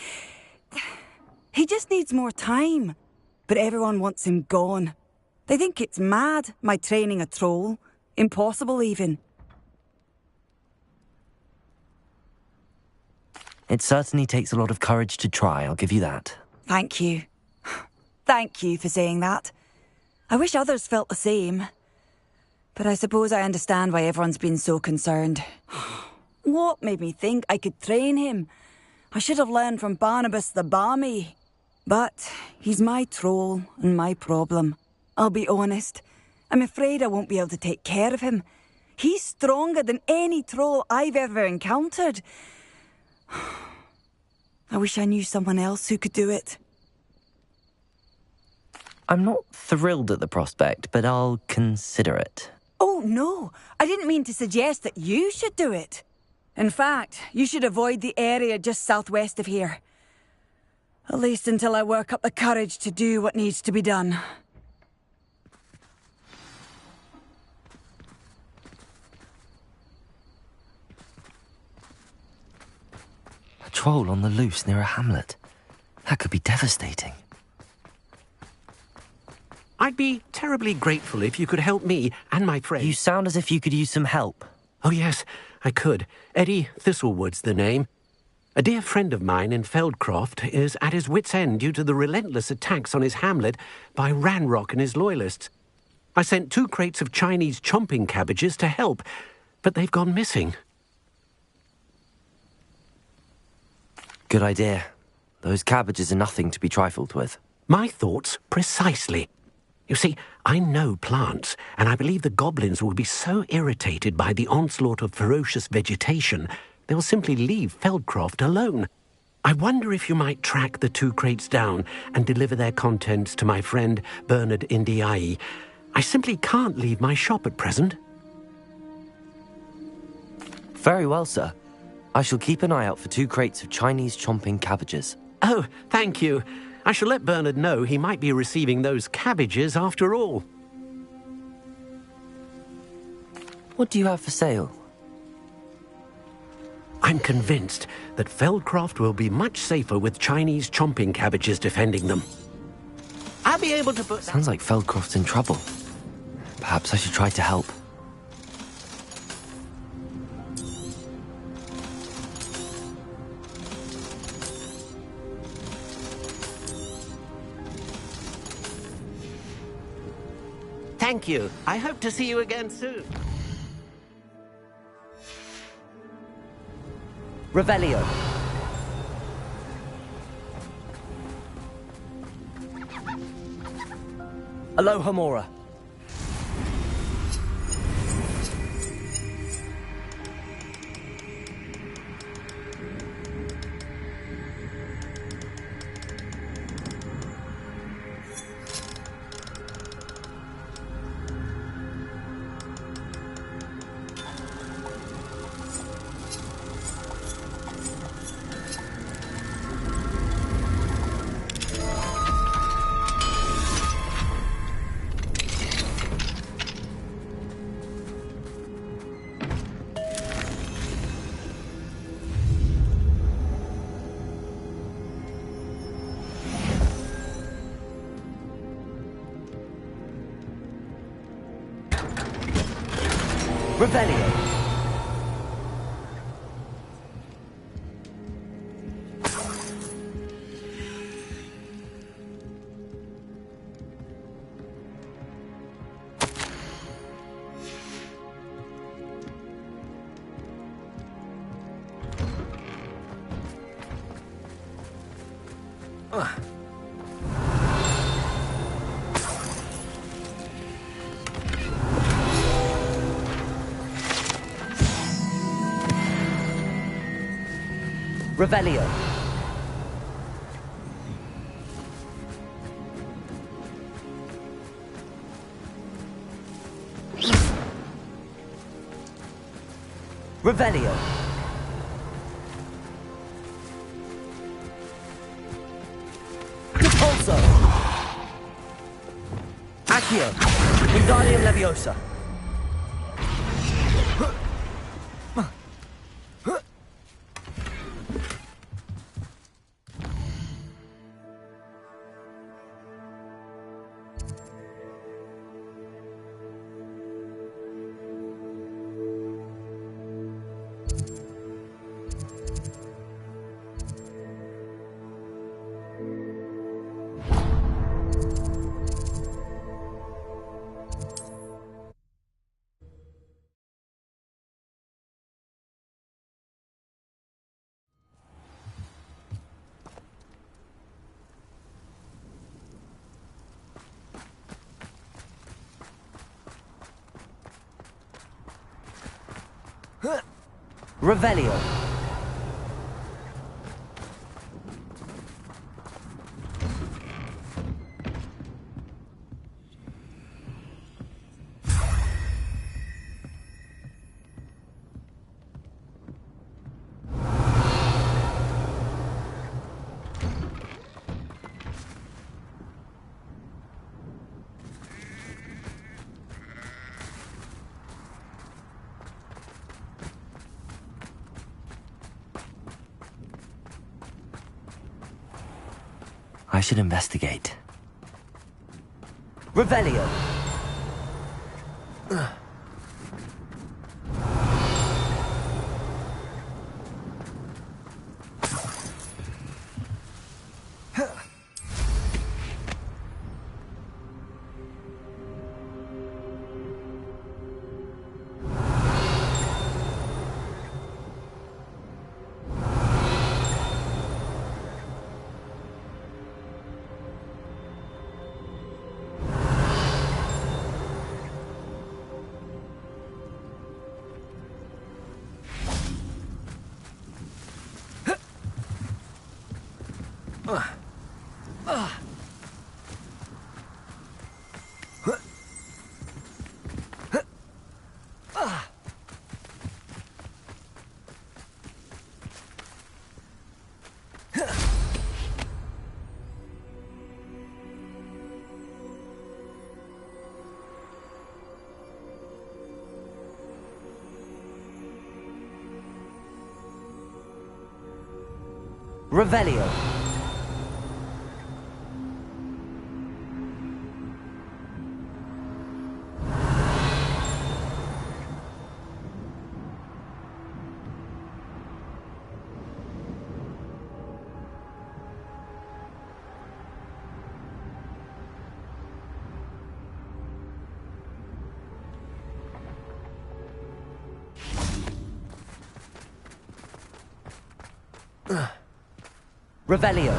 He just needs more time. But everyone wants him gone. They think it's mad, my training a troll. Impossible, even. It certainly takes a lot of courage to try, I'll give you that. Thank you. Thank you for saying that. I wish others felt the same. But I suppose I understand why everyone's been so concerned. What made me think I could train him? I should have learned from Barnabas the Barmy. But he's my troll and my problem. I'll be honest. I'm afraid I won't be able to take care of him. He's stronger than any troll I've ever encountered. I wish I knew someone else who could do it. I'm not thrilled at the prospect, but I'll consider it. Oh, no. I didn't mean to suggest that you should do it. In fact, you should avoid the area just southwest of here. At least until I work up the courage to do what needs to be done. A troll on the loose near a hamlet. That could be devastating. I'd be terribly grateful if you could help me and my friend. You sound as if you could use some help. Oh, yes, I could. Eddie Thistlewood's the name. A dear friend of mine in Feldcroft is at his wit's end due to the relentless attacks on his hamlet by Ranrock and his loyalists. I sent 2 crates of Chinese chomping cabbages to help, but they've gone missing. Good idea. Those cabbages are nothing to be trifled with. My thoughts precisely. You see, I know plants, and I believe the goblins will be so irritated by the onslaught of ferocious vegetation, they'll simply leave Feldcroft alone. I wonder if you might track the 2 crates down and deliver their contents to my friend Bernard Indiai. I simply can't leave my shop at present. Very well, sir. I shall keep an eye out for 2 crates of Chinese chomping cabbages. Oh, thank you. I shall let Bernard know he might be receiving those cabbages after all. What do you have for sale? I'm convinced that Feldcroft will be much safer with Chinese chomping cabbages defending them. I'll be able to put... Sounds like Feldcroft's in trouble. Perhaps I should try to help. Thank you. I hope to see you again soon. Revelio. Aloha Mora. Revelio. Revelio. Revelio. Repulso. Accio. Wingardium Leviosa. Revelio. I should investigate. Revelio. Revelio. Revelio.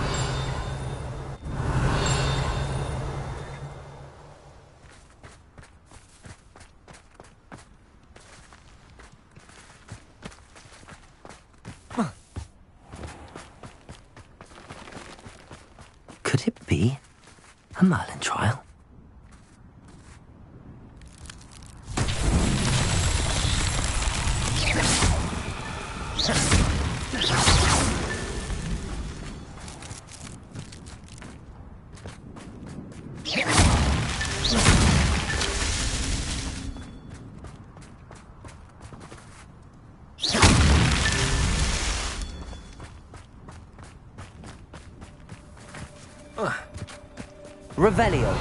Could it be a Merlin trial? Revelio.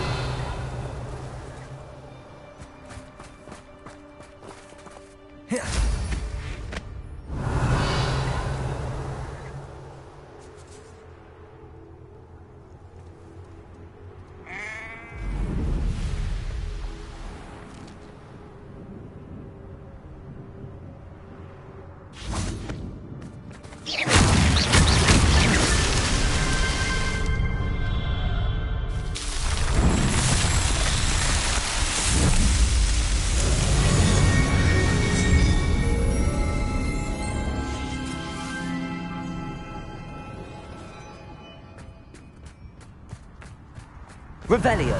Revelio.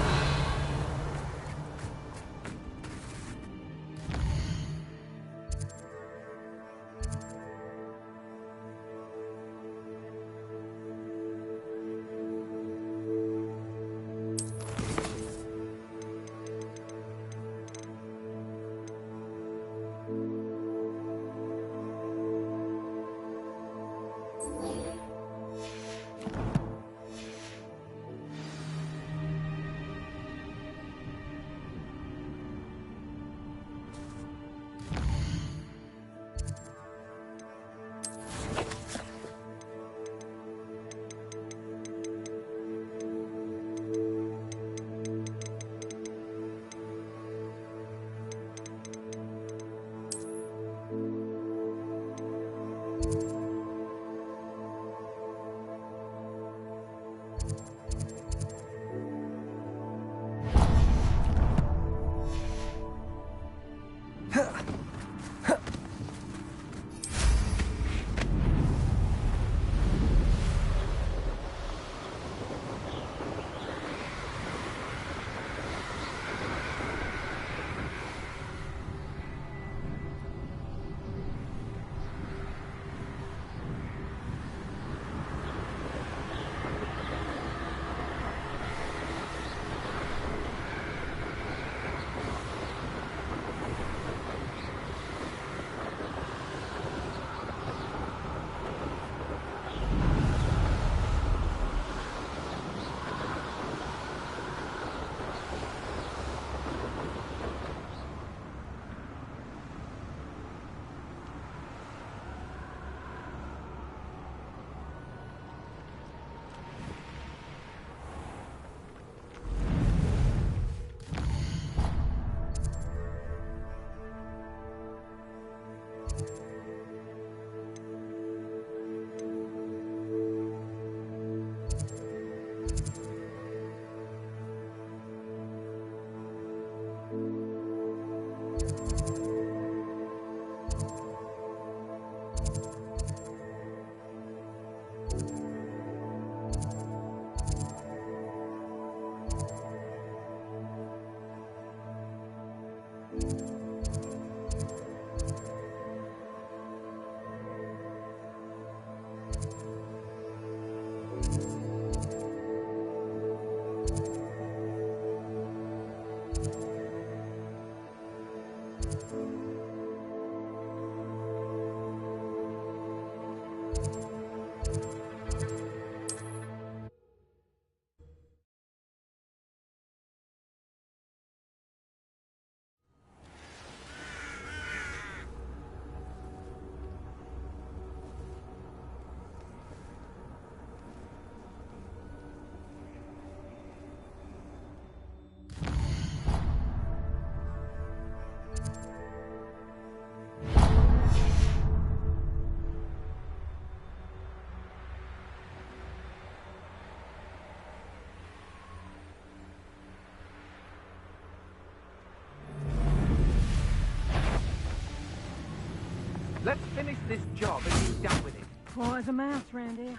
Let's finish this job and be done with it. Quiet as a mouse round here.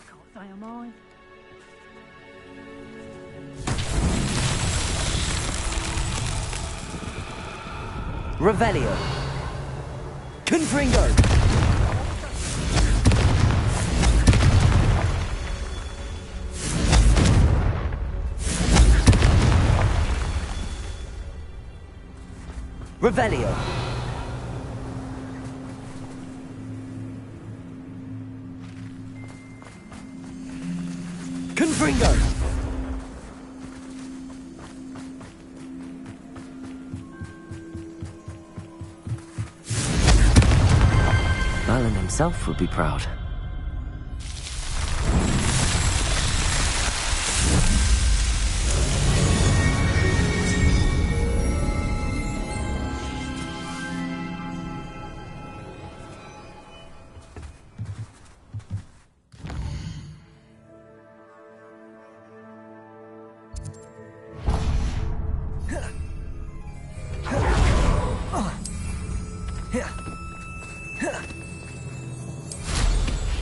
Can't say I'm mine. Revelio. Confringo. Revelio. Confringo. Merlin himself would be proud.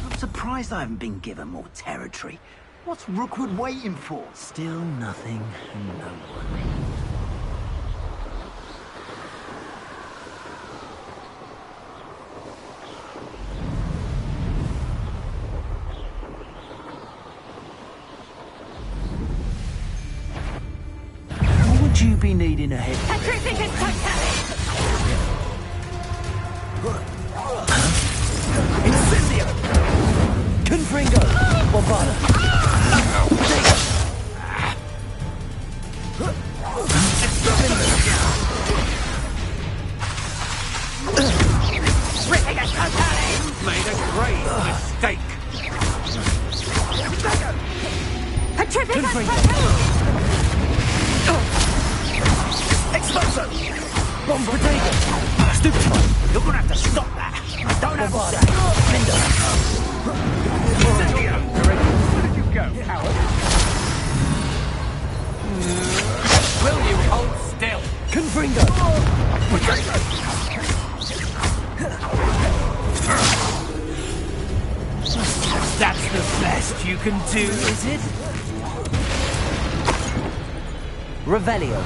I'm surprised I haven't been given more territory. What's Rookwood waiting for? Still nothing and no one. Would you be needing a head? Incendio! Confringo! Bombarda! Made a grave mistake. Expulso! Bomb Protego! Stupid! You're gonna have to stop that. Don't have all day. Incendio! Where did you go, coward? Will you hold still? Confringo! That's the best you can do, is it? Revelio.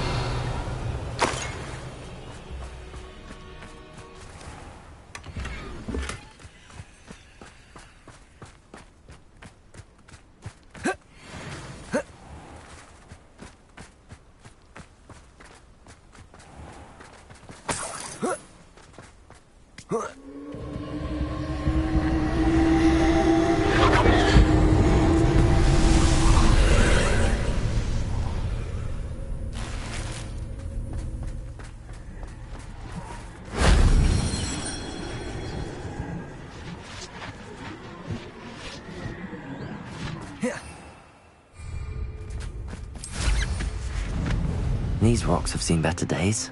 These rocks have seen better days.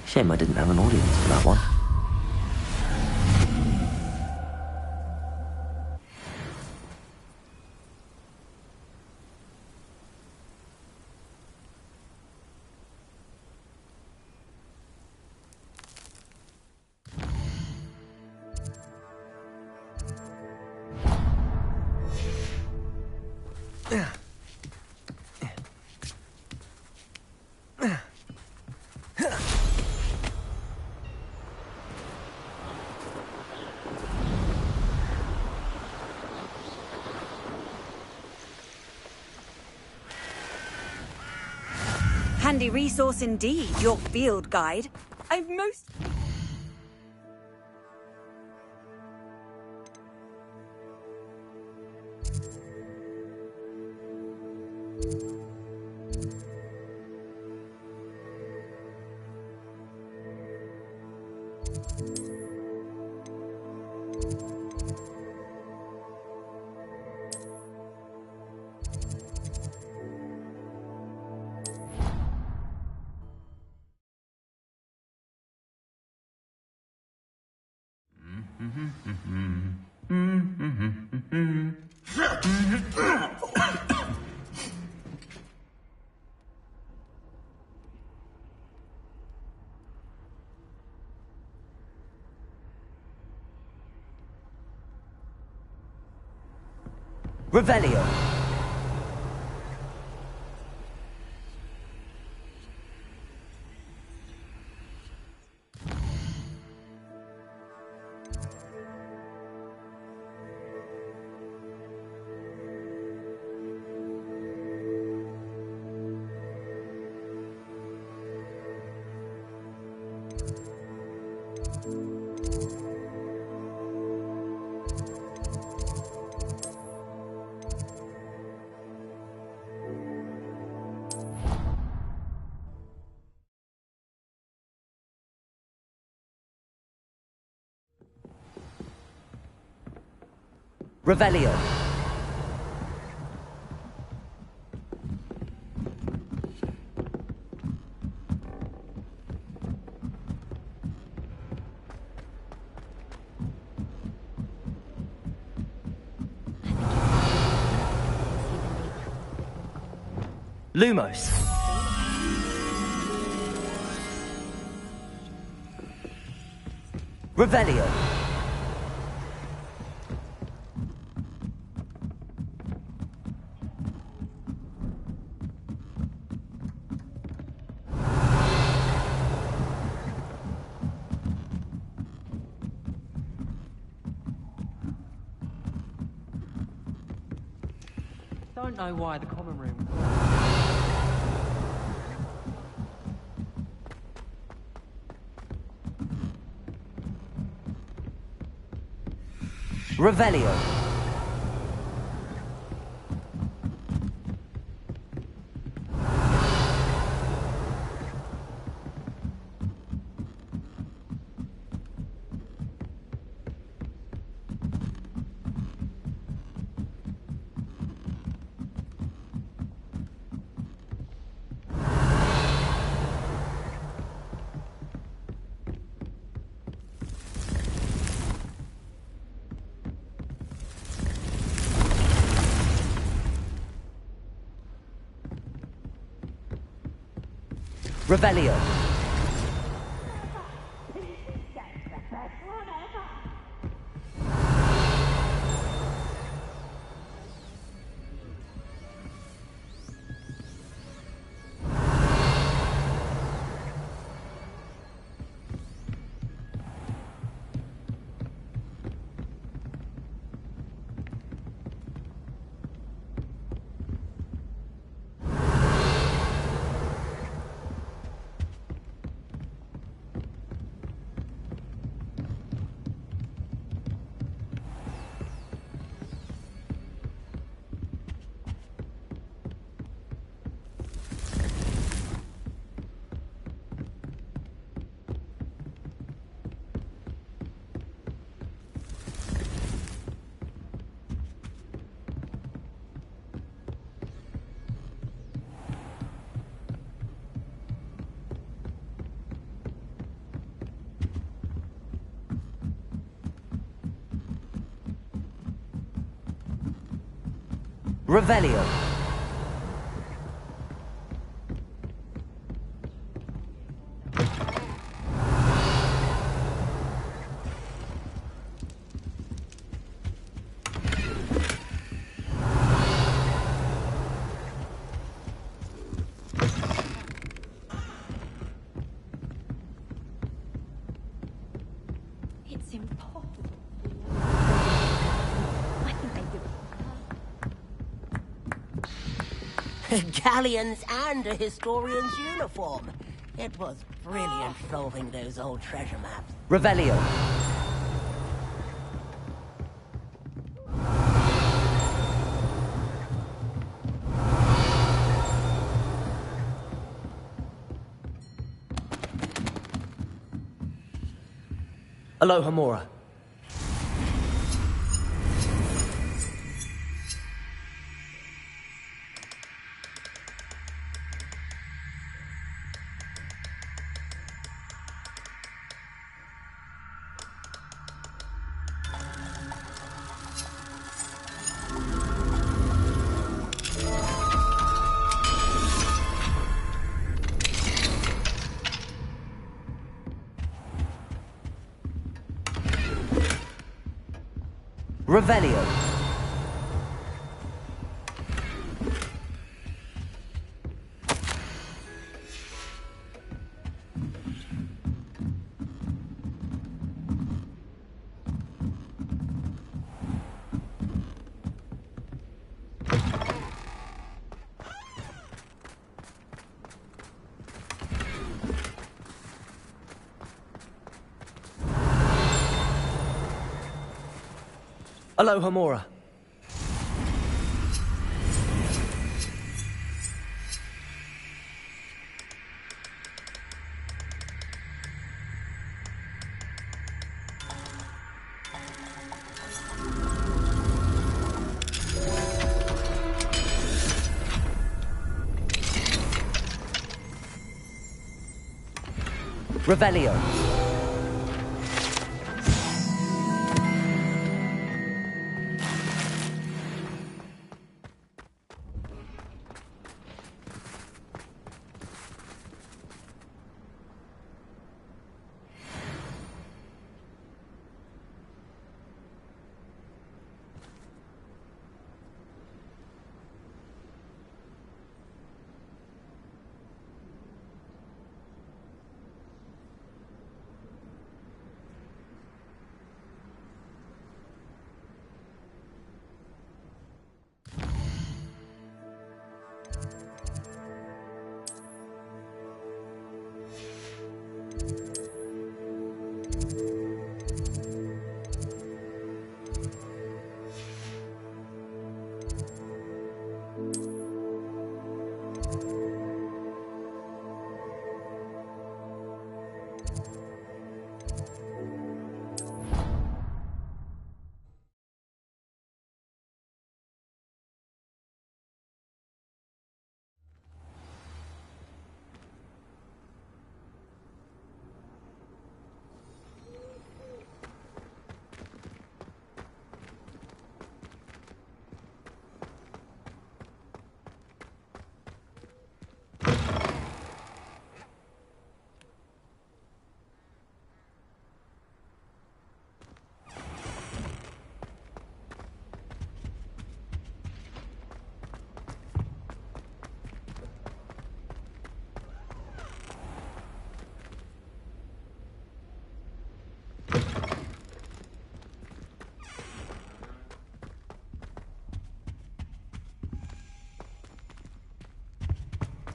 Shame I didn't have an audience for that one. Handy resource indeed, your field guide. I've most... Revelio. Revelio. Lumos. Revelio. Don't know why the common room. Revelio. Revelio. Revelio. It's impossible. I think they do. Galleons and a historian's uniform. It was brilliant solving those old treasure maps. Revelio. Aloha Mora. Revelio. Aloha Mora. Revelio.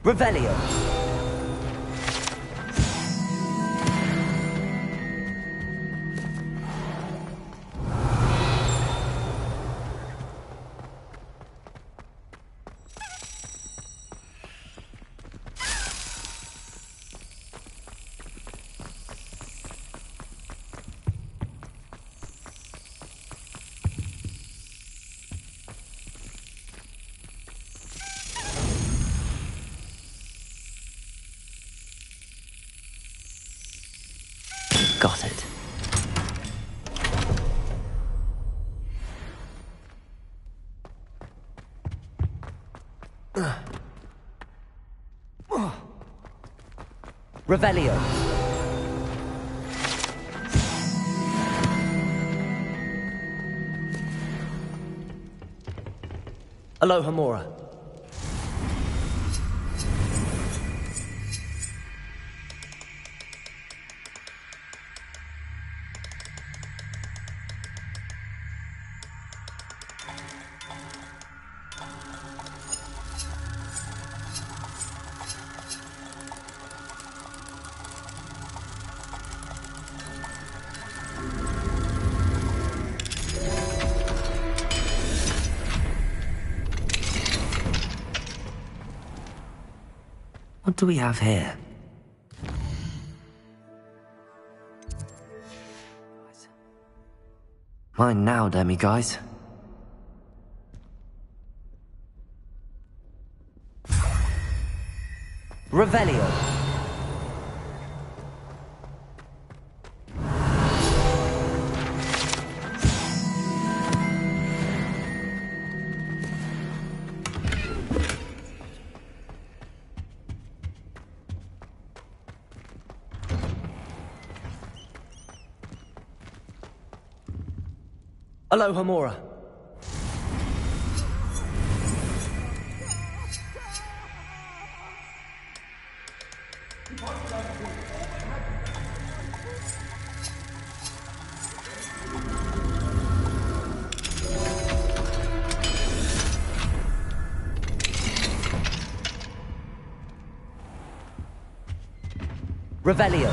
Revelio. Got it. Revelio. Aloha Mora. What do we have here? Mine now, demi-guys. Revelio. Aloha Mora. Revelio.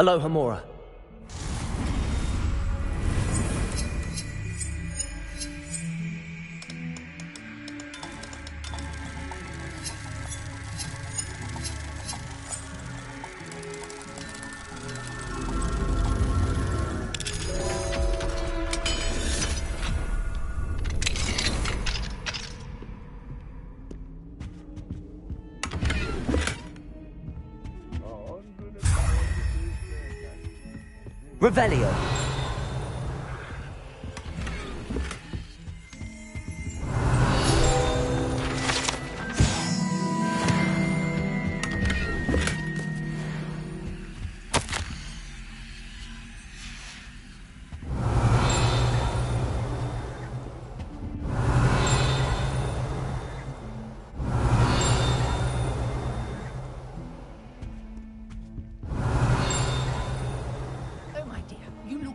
Aloha Mora. Revelio.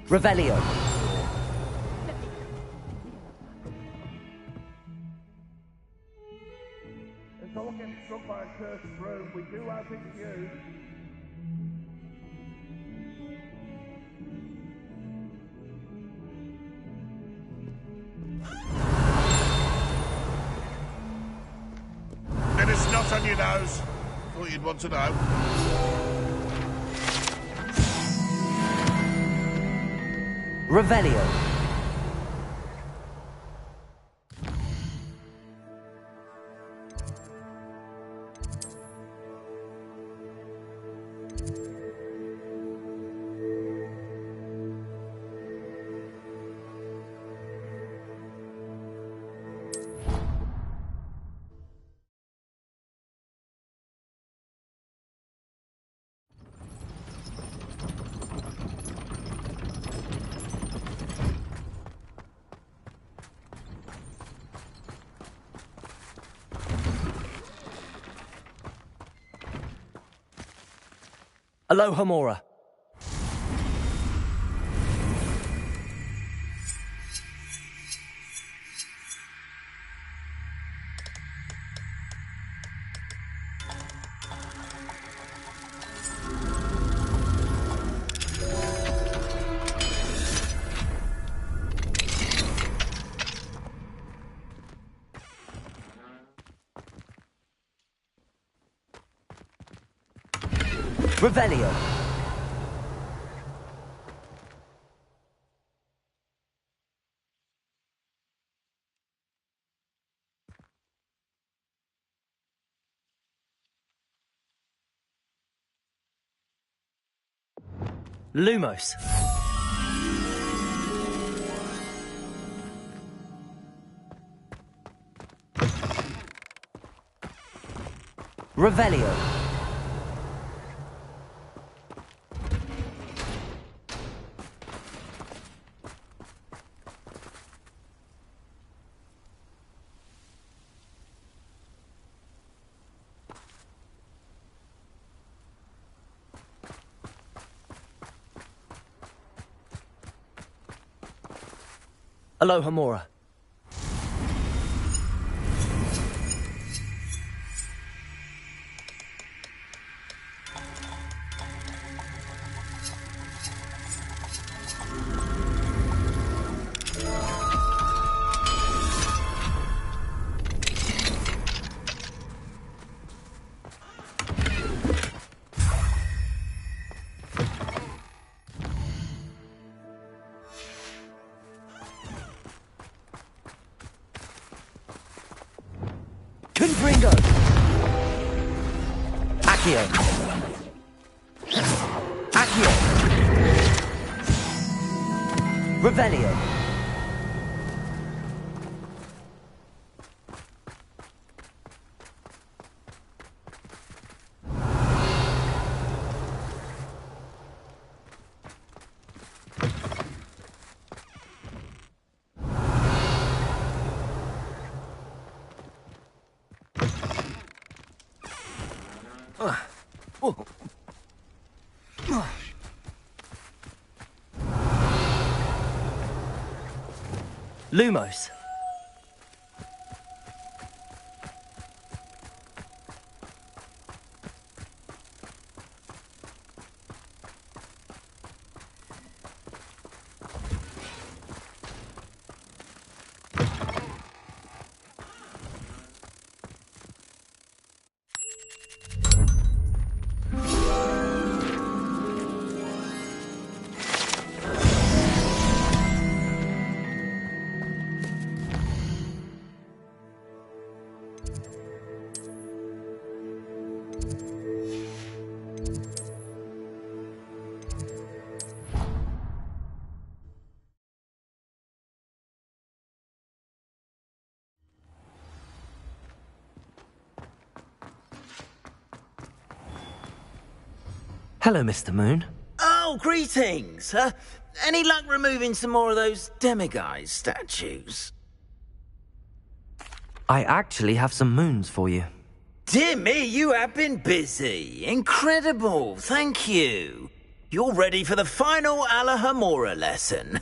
Revelio. someone gets struck by a cursed broom, we do have it queued. Then it's not on your nose. Thought you'd want to know. Revelio. Aloha Mora. Revelio. Lumos. Revelio. Aloha Mora. Confringo. Accio. Accio. Revelio. Lumos. Hello, Mr. Moon. Oh, greetings! Any luck removing some more of those demiguise statues? I actually have some moons for you. Dear me, you have been busy. Incredible, thank you. You're ready for the final Alahamora lesson.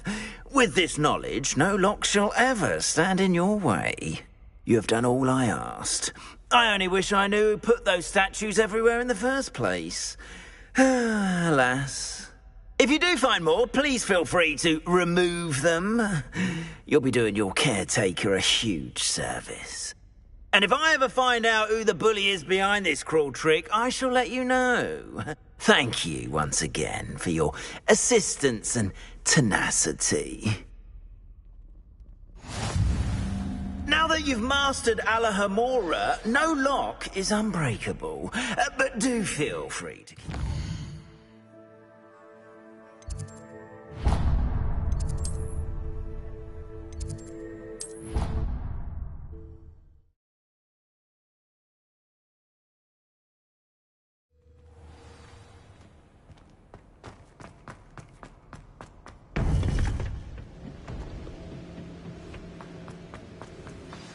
With this knowledge, no lock shall ever stand in your way. You have done all I asked. I only wish I knew who put those statues everywhere in the first place. Alas. If you do find more, please feel free to remove them. You'll be doing your caretaker a huge service. And if I ever find out who the bully is behind this cruel trick, I shall let you know. Thank you once again for your assistance and tenacity. Now that you've mastered Alahomora, no lock is unbreakable. But do feel free to keep...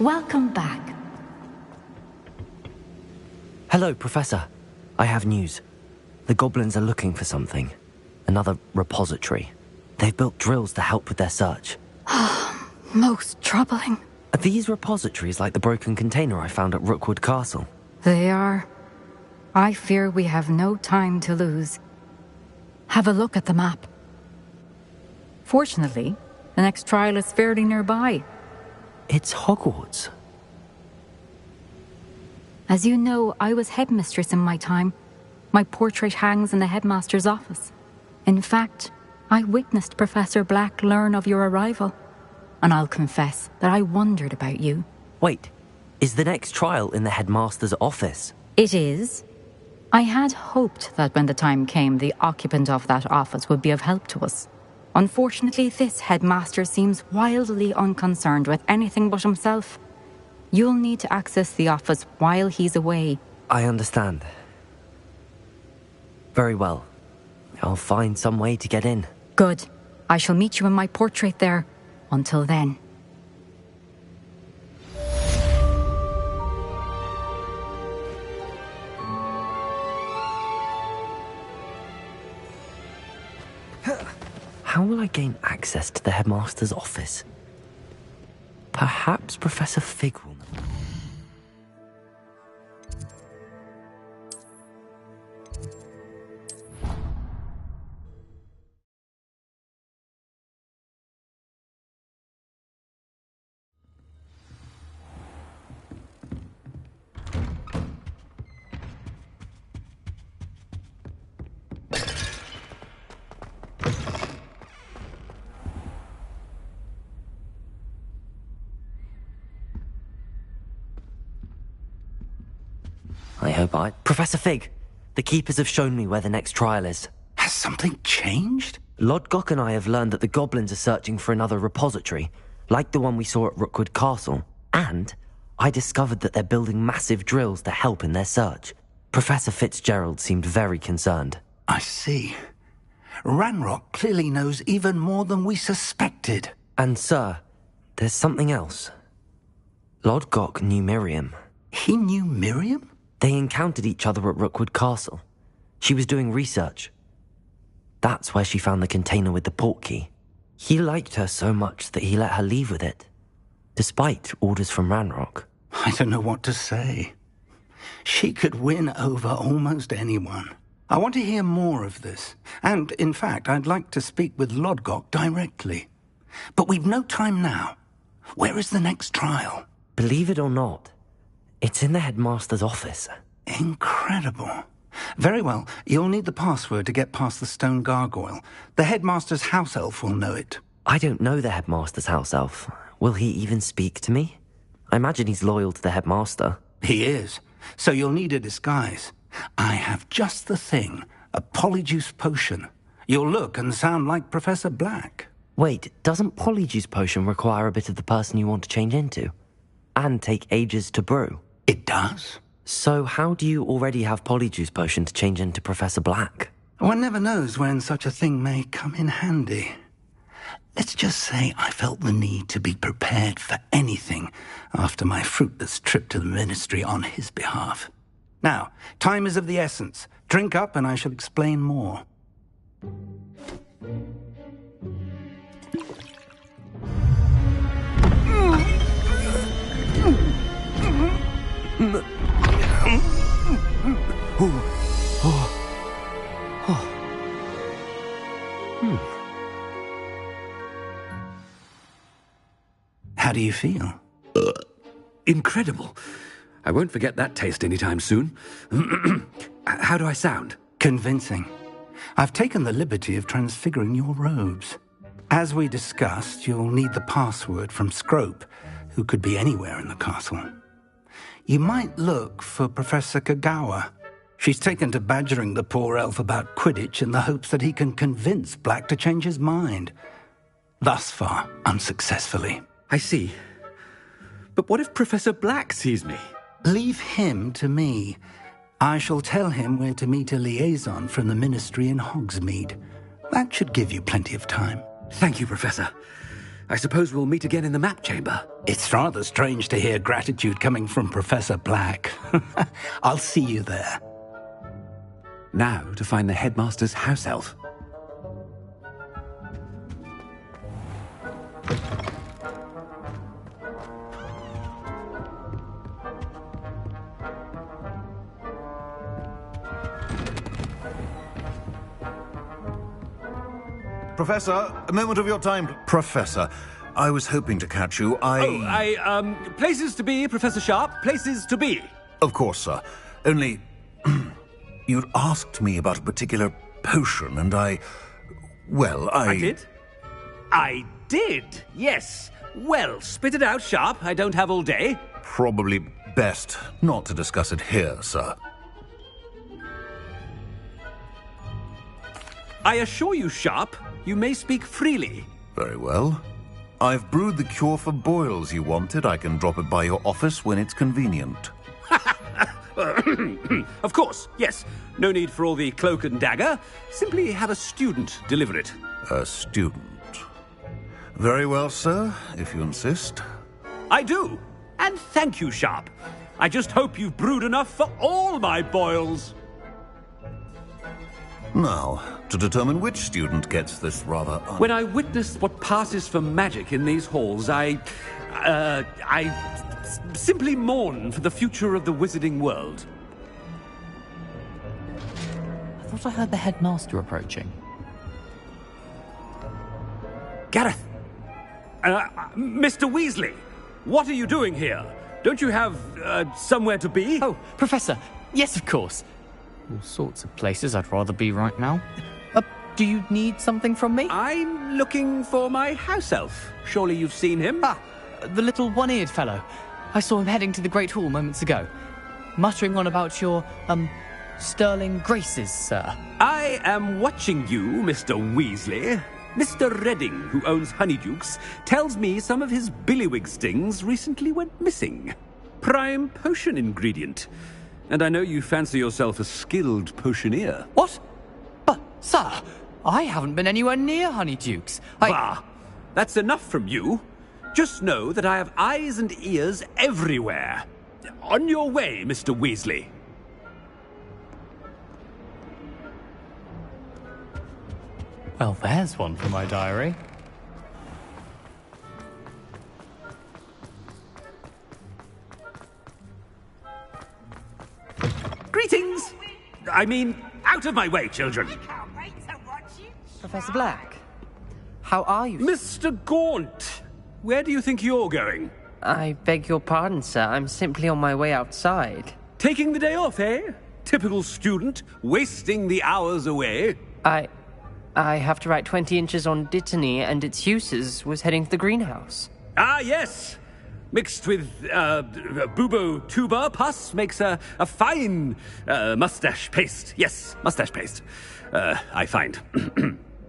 Welcome back. Hello, Professor. I have news. The goblins are looking for something. Another repository. They've built drills to help with their search. Most troubling. Are these repositories like the broken container I found at Rookwood Castle? They are. I fear we have no time to lose. Have a look at the map. Fortunately, the next trial is fairly nearby. It's Hogwarts. As you know, I was headmistress in my time. My portrait hangs in the headmaster's office. In fact, I witnessed Professor Black learn of your arrival. And I'll confess that I wondered about you. Wait, is the next trial in the headmaster's office? It is. I had hoped that when the time came, the occupant of that office would be of help to us. Unfortunately, this headmaster seems wildly unconcerned with anything but himself. You'll need to access the office while he's away. I understand. Very well. I'll find some way to get in. Good. I shall meet you in my portrait there. Until then. How will I gain access to the headmaster's office? Perhaps Professor Fig will know. Professor Fig, the Keepers have shown me where the next trial is. Has something changed? Lodgok and I have learned that the goblins are searching for another repository, like the one we saw at Rookwood Castle. And I discovered that they're building massive drills to help in their search. Professor Fitzgerald seemed very concerned. I see. Ranrock clearly knows even more than we suspected. And, sir, there's something else. Lodgok knew Miriam. He knew Miriam? They encountered each other at Rookwood Castle. She was doing research. That's where she found the container with the portkey. He liked her so much that he let her leave with it, despite orders from Ranrock. I don't know what to say. She could win over almost anyone. I want to hear more of this. And, in fact, I'd like to speak with Lodgok directly. But we've no time now. Where is the next trial? Believe it or not, it's in the headmaster's office. Incredible. Very well. You'll need the password to get past the stone gargoyle. The headmaster's house elf will know it. I don't know the headmaster's house elf. Will he even speak to me? I imagine he's loyal to the headmaster. He is. So you'll need a disguise. I have just the thing. A polyjuice potion. You'll look and sound like Professor Black. Wait, doesn't polyjuice potion require a bit of the person you want to change into? And take ages to brew? It does. So how do you already have polyjuice potion to change into Professor Black? One never knows when such a thing may come in handy. Let's just say I felt the need to be prepared for anything after my fruitless trip to the ministry on his behalf. Now, time is of the essence. Drink up and I shall explain more. do you feel? Incredible. I won't forget that taste anytime soon. How do I sound? Convincing. I've taken the liberty of transfiguring your robes. As we discussed, you'll need the password from Scrope, who could be anywhere in the castle. You might look for Professor Kagawa. She's taken to badgering the poor elf about Quidditch in the hopes that he can convince Black to change his mind. Thus far, unsuccessfully. I see. But what if Professor Black sees me? Leave him to me. I shall tell him where to meet a liaison from the Ministry in Hogsmeade. That should give you plenty of time. Thank you, Professor. I suppose we'll meet again in the map chamber. It's rather strange to hear gratitude coming from Professor Black. I'll see you there. Now to find the headmaster's house elf. Professor, a moment of your time. Professor, I was hoping to catch you. Places to be, Professor Sharp. Places to be. Of course, sir. Only... You'd asked me about a particular potion, and I did? I did, yes. Well, spit it out, Sharp. I don't have all day. Probably best not to discuss it here, sir. I assure you, Sharp, you may speak freely. Very well. I've brewed the cure for boils you wanted. I can drop it by your office when it's convenient. Of course, yes. No need for all the cloak and dagger. Simply have a student deliver it. A student? Very well, sir, if you insist. I do. And thank you, Sharp. I just hope you've brewed enough for all my boils. Now, to determine which student gets this rather... When I witness what passes for magic in these halls, I simply mourn for the future of the wizarding world. I thought I heard the headmaster approaching. Gareth! Mr. Weasley! What are you doing here? Don't you have, somewhere to be? Oh, Professor! Yes, of course. All sorts of places I'd rather be right now. Do you need something from me? I'm looking for my house elf. Surely you've seen him? Ah, the little one-eared fellow. I saw him heading to the Great Hall moments ago, muttering on about your, sterling graces, sir. I am watching you, Mr. Weasley. Mr. Redding, who owns Honeydukes, tells me some of his billywig stings recently went missing. Prime potion ingredient. And I know you fancy yourself a skilled potioneer. What? But, sir, I haven't been anywhere near Honeydukes. Bah! That's enough from you. Just know that I have eyes and ears everywhere. On your way, Mr. Weasley. Well, there's one for my diary. Greetings! I mean, out of my way, children. Professor Black, how are you? Mr. Gaunt, where do you think you're going? I beg your pardon, sir. I'm simply on my way outside. Taking the day off, eh? Typical student, wasting the hours away. I have to write 20 inches on Dittany and its uses. Was heading to the greenhouse. Ah, yes! Mixed with, bubo tuber pus makes a fine, mustache paste. Yes, mustache paste. I find.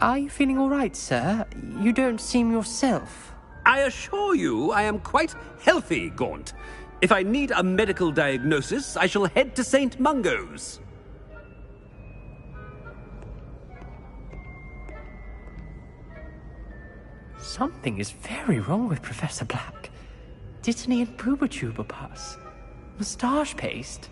Are you feeling all right, sir? You don't seem yourself. I assure you I am quite healthy, Gaunt. If I need a medical diagnosis, I shall head to St. Mungo's. Something is very wrong with Professor Black. Dittany and Boobertuber pus. Moustache paste.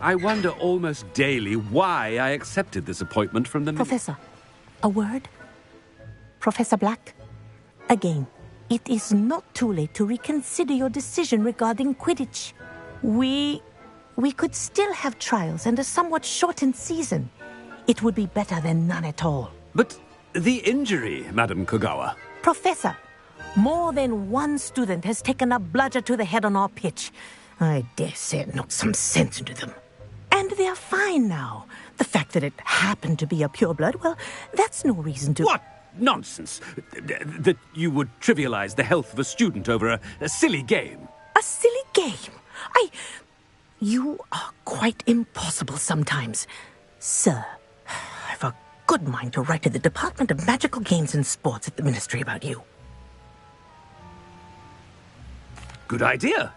I wonder almost daily why I accepted this appointment from the... Professor, a word? Professor Black, again, it is not too late to reconsider your decision regarding Quidditch. We could still have trials and a somewhat shortened season. It would be better than none at all. But the injury, Madam Kogawa. Professor, more than one student has taken a bludger to the head on our pitch. I dare say it knocked some sense into them. And they're fine now. The fact that it happened to be a pureblood, well, that's no reason to... What nonsense! That you would trivialize the health of a student over a silly game. A silly game? You are quite impossible sometimes. Sir, I've a good mind to write to the Department of Magical Games and Sports at the Ministry about you. Good idea.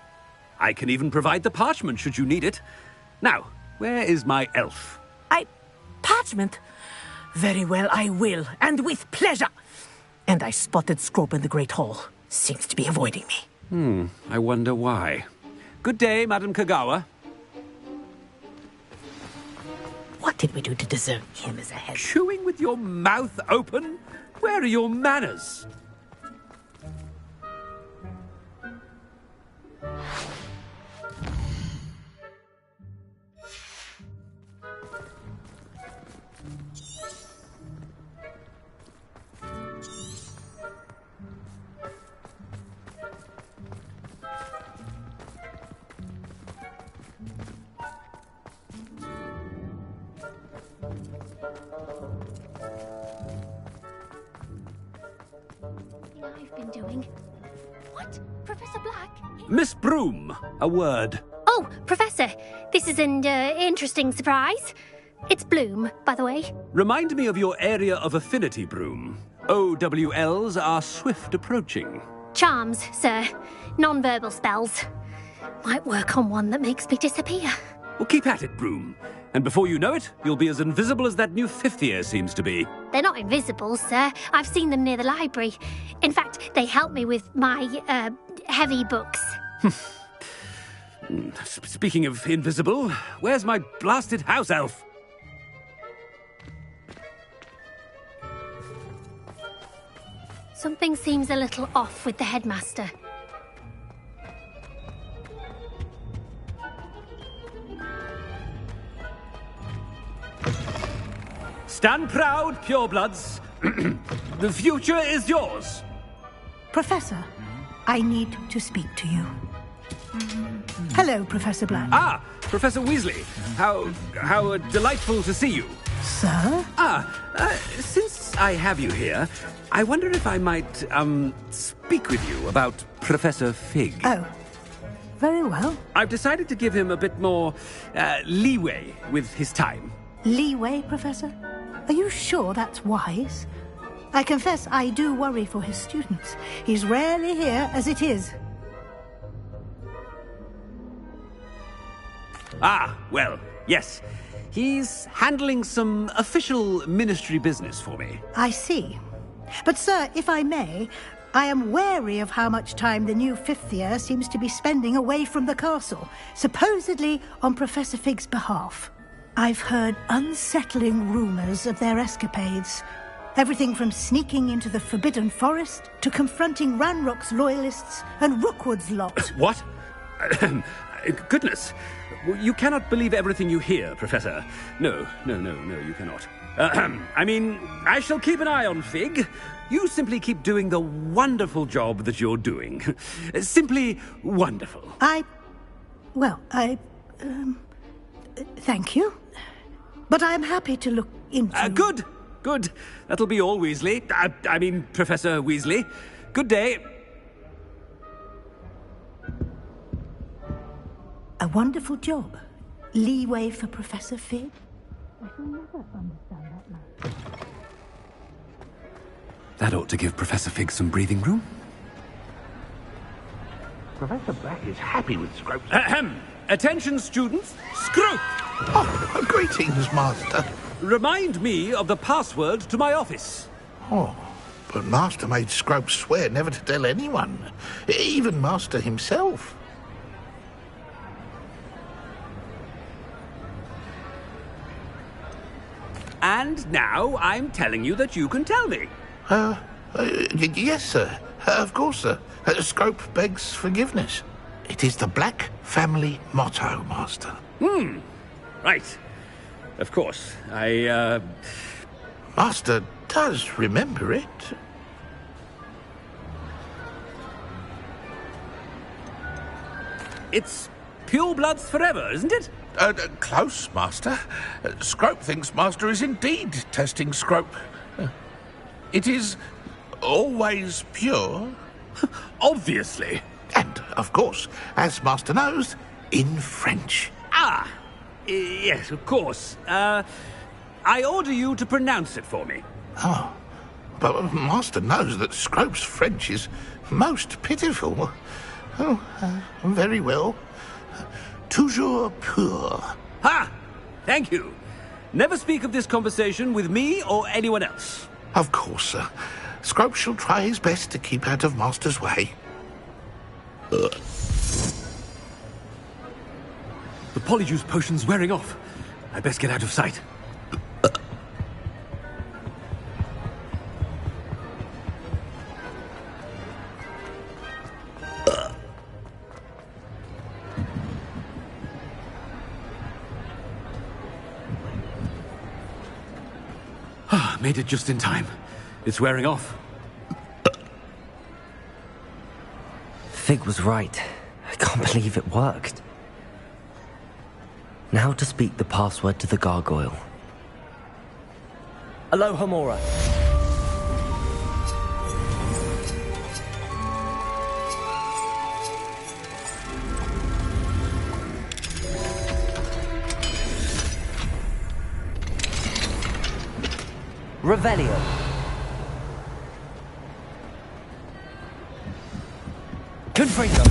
I can even provide the parchment should you need it. Now, where is my elf? Parchment? Very well, I will, and with pleasure. And I spotted Scrope in the Great Hall. Seems to be avoiding me. I wonder why. Good day, Madam Kogawa. What did we do to deserve him as a head? Chewing with your mouth open? Where are your manners? I've been doing. What? Professor Black? Miss Broom, a word. Oh, Professor, this is an interesting surprise. It's Bloom, by the way. Remind me of your area of affinity, Broom. OWLs are swift approaching. Charms, sir. Non-verbal spells. Might work on one that makes me disappear. Well, keep at it, Broom. And before you know it, you'll be as invisible as that new fifth year seems to be. They're not invisible, sir. I've seen them near the library. In fact, they help me with my, heavy books. Speaking of invisible, where's my blasted house elf? Something seems a little off with the headmaster. Stand proud, purebloods. The future is yours. Professor, I need to speak to you. Hello, Professor Black. Ah, Professor Weasley. How delightful to see you. Sir? Since I have you here, I wonder if I might, speak with you about Professor Fig. Oh, very well. I've decided to give him a bit more, leeway with his time. Leeway, Professor? Are you sure that's wise? I confess I do worry for his students. He's rarely here as it is. Ah, well, yes. He's handling some official ministry business for me. I see. But, sir, if I may, I am wary of how much time the new fifth year seems to be spending away from the castle, supposedly on Professor Fig's behalf. I've heard unsettling rumours of their escapades. Everything from sneaking into the Forbidden Forest to confronting Ranrock's loyalists and Rookwood's lot. What? Goodness. You cannot believe everything you hear, Professor. No, you cannot. I mean, I shall keep an eye on Fig. You simply keep doing the wonderful job that you're doing. Simply wonderful. Thank you. But I'm happy to look into... Good. That'll be all, Weasley. I mean, Professor Weasley. Good day. A wonderful job. Leeway for Professor Fig. I shall never understand that man. That ought to give Professor Fig some breathing room. Professor Black is happy with Scrope. Attention, students. Scrope! Oh, greetings, Master. Remind me of the password to my office. Oh, but Master made Scrope swear never to tell anyone, even Master himself. And now I'm telling you that you can tell me. Yes, sir. Of course, sir. Scrope begs forgiveness. It is the Black family motto, Master. Right. Of course. Master does remember it. It's pure bloods forever, isn't it? Close, Master. Scrope thinks Master is indeed testing Scrope. It is always pure. Obviously. And, of course, as Master knows, in French. Ah! Yes, of course. I order you to pronounce it for me. Oh, but Master knows that Scrope's French is most pitiful. Oh, very well. Toujours pur. Ha! Thank you. Never speak of this conversation with me or anyone else. Of course, sir. Scrope shall try his best to keep out of Master's way. The polyjuice potion's wearing off. I'd best get out of sight. Made it just in time. It's wearing off. Fig was right. I can't believe it worked. Now to speak the password to the gargoyle. Aloha Mora. Revelio. Confringo.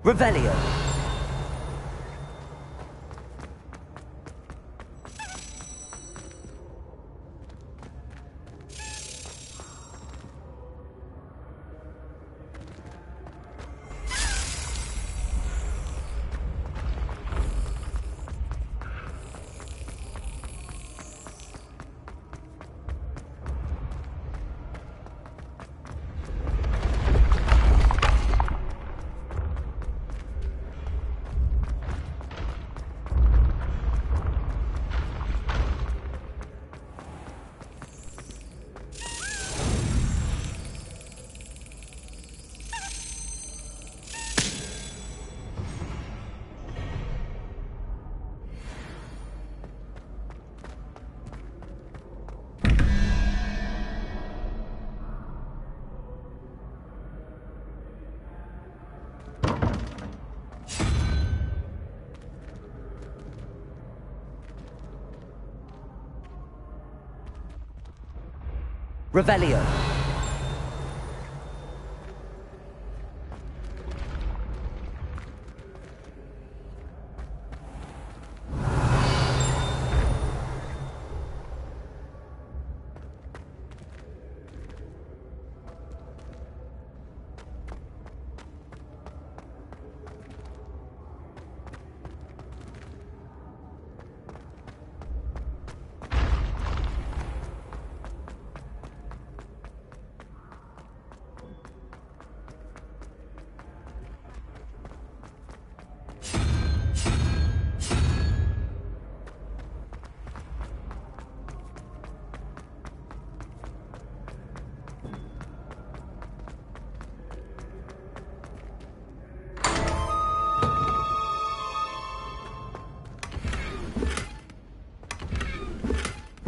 Revelio. Revelio.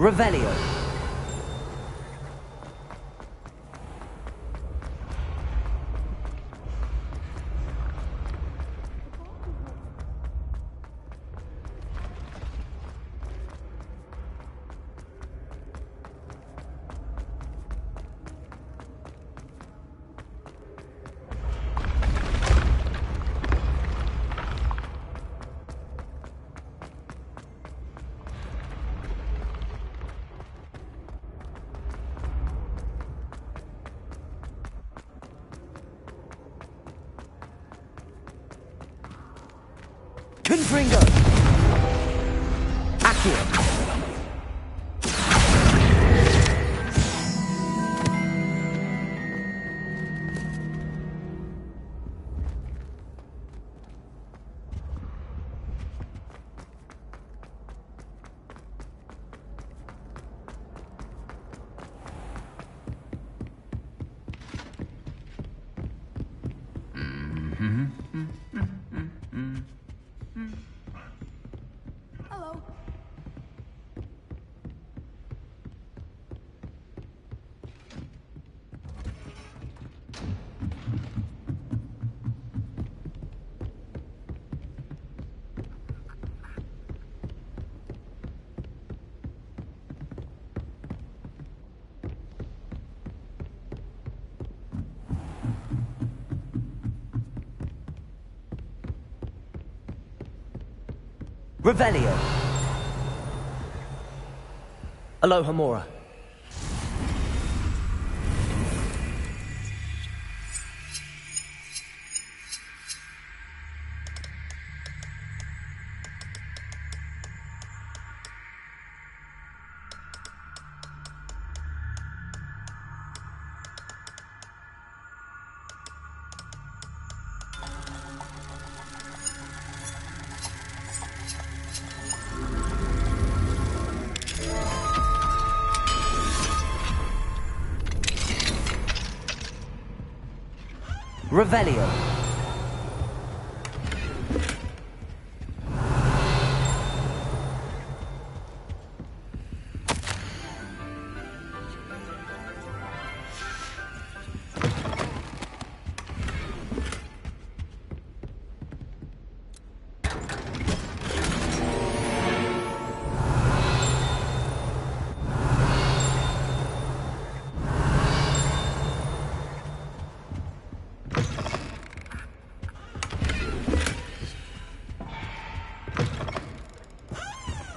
Revelio. Confringo! Accio! Revelio. Alohomora. Revelio.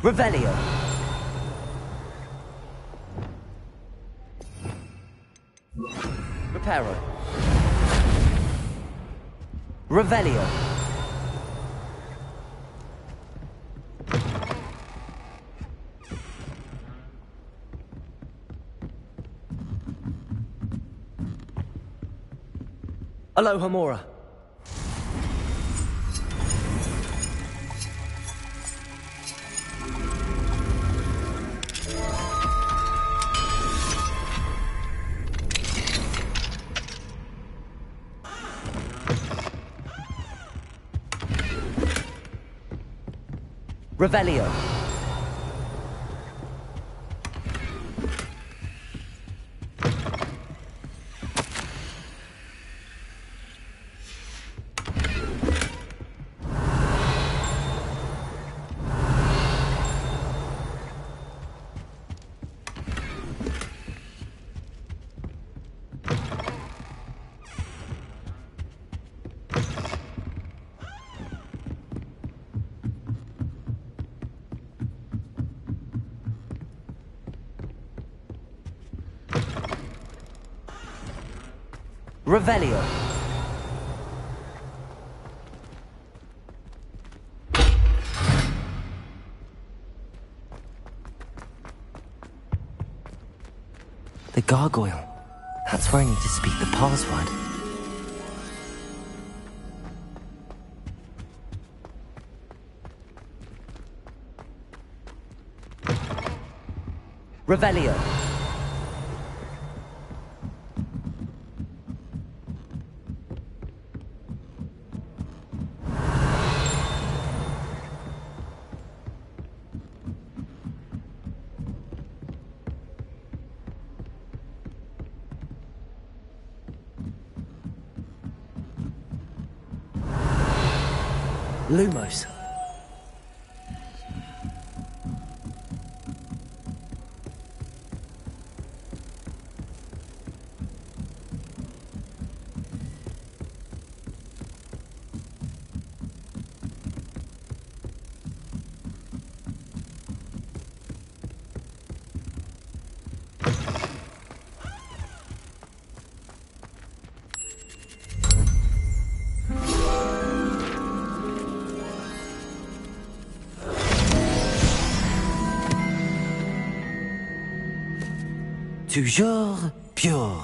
Revelio. Reparo. Revelio. Alohomora. Revelio. Revelio. The gargoyle. That's where I need to speak the password. Revelio. Lumos. Toujours pure.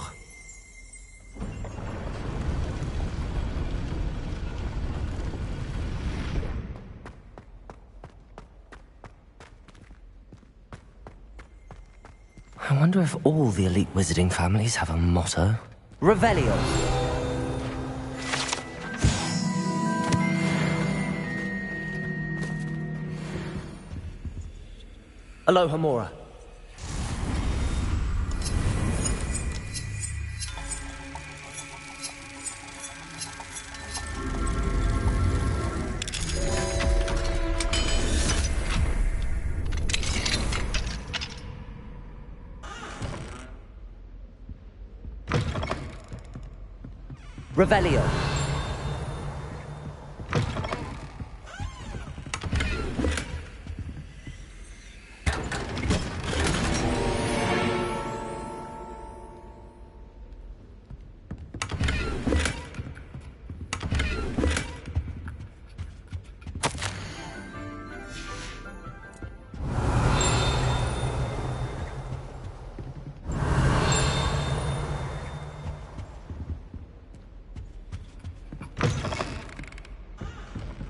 I wonder if all the elite wizarding families have a motto. Revelio. Aloha Mora. Revelio.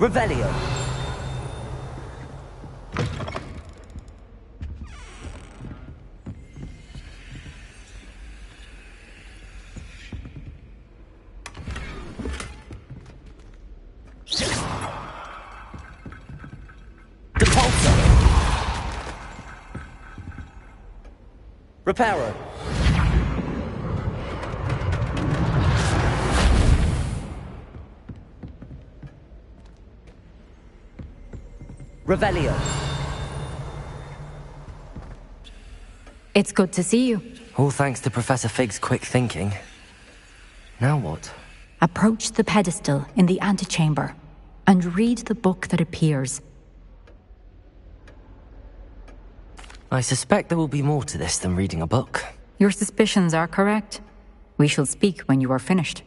Revelio. Depulso. Reparo. Revelio. It's good to see you. All thanks to Professor Fig's quick thinking. Now what? Approach the pedestal in the antechamber and read the book that appears. I suspect there will be more to this than reading a book. Your suspicions are correct. We shall speak when you are finished.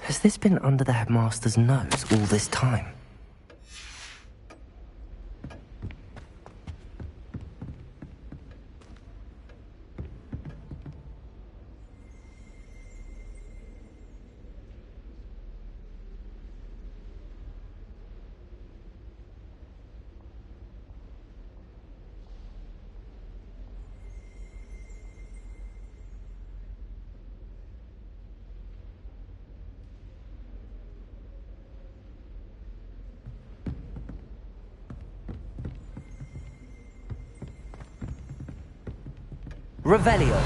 Has this been under the headmaster's nose all this time? Revelio.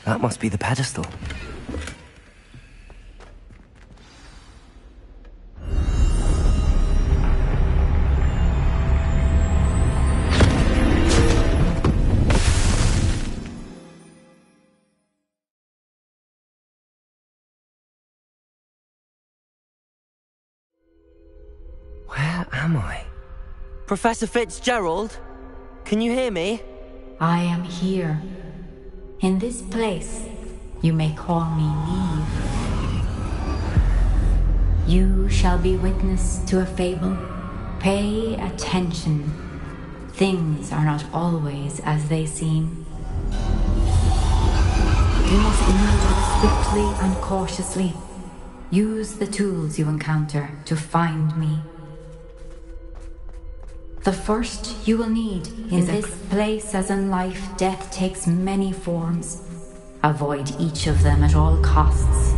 That must be the pedestal. Where am I? Professor Fitzgerald? Can you hear me? I am here. In this place, you may call me Neve. You shall be witness to a fable. Pay attention. Things are not always as they seem. You must move swiftly and cautiously. Use the tools you encounter to find me. The first you will need in this place, as in life, death takes many forms. Avoid each of them at all costs.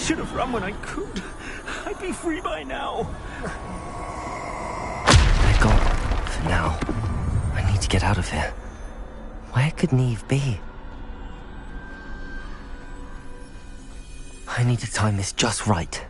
should have run when I could. I'd be free by now. They're gone, for now. I need to get out of here. Where could Neve be? I need to time this just right.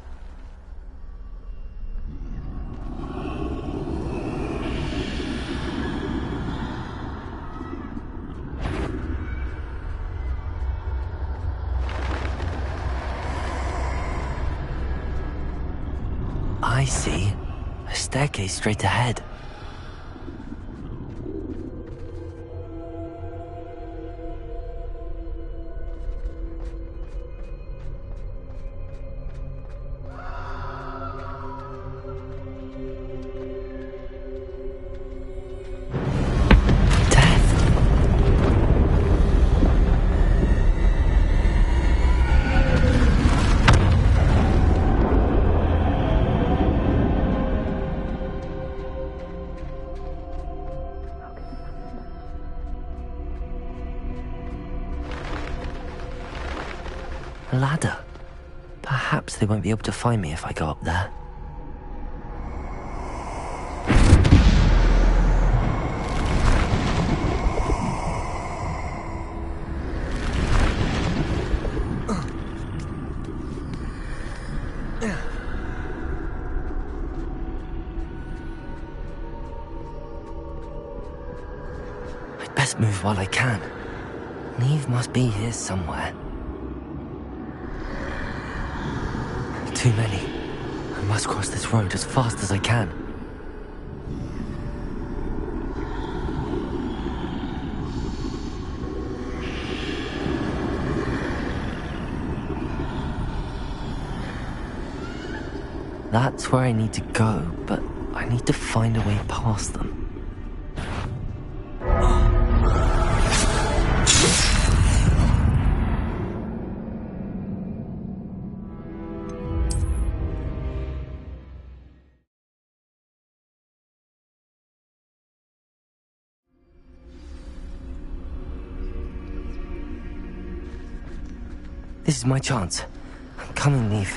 I see. A staircase straight ahead. A ladder. Perhaps they won't be able to find me if I go up there. I'd best move while I can. Neve must be here somewhere. Too many. I must cross this road as fast as I can. That's where I need to go, but I need to find a way past them. This is my chance. I'm coming, Neve.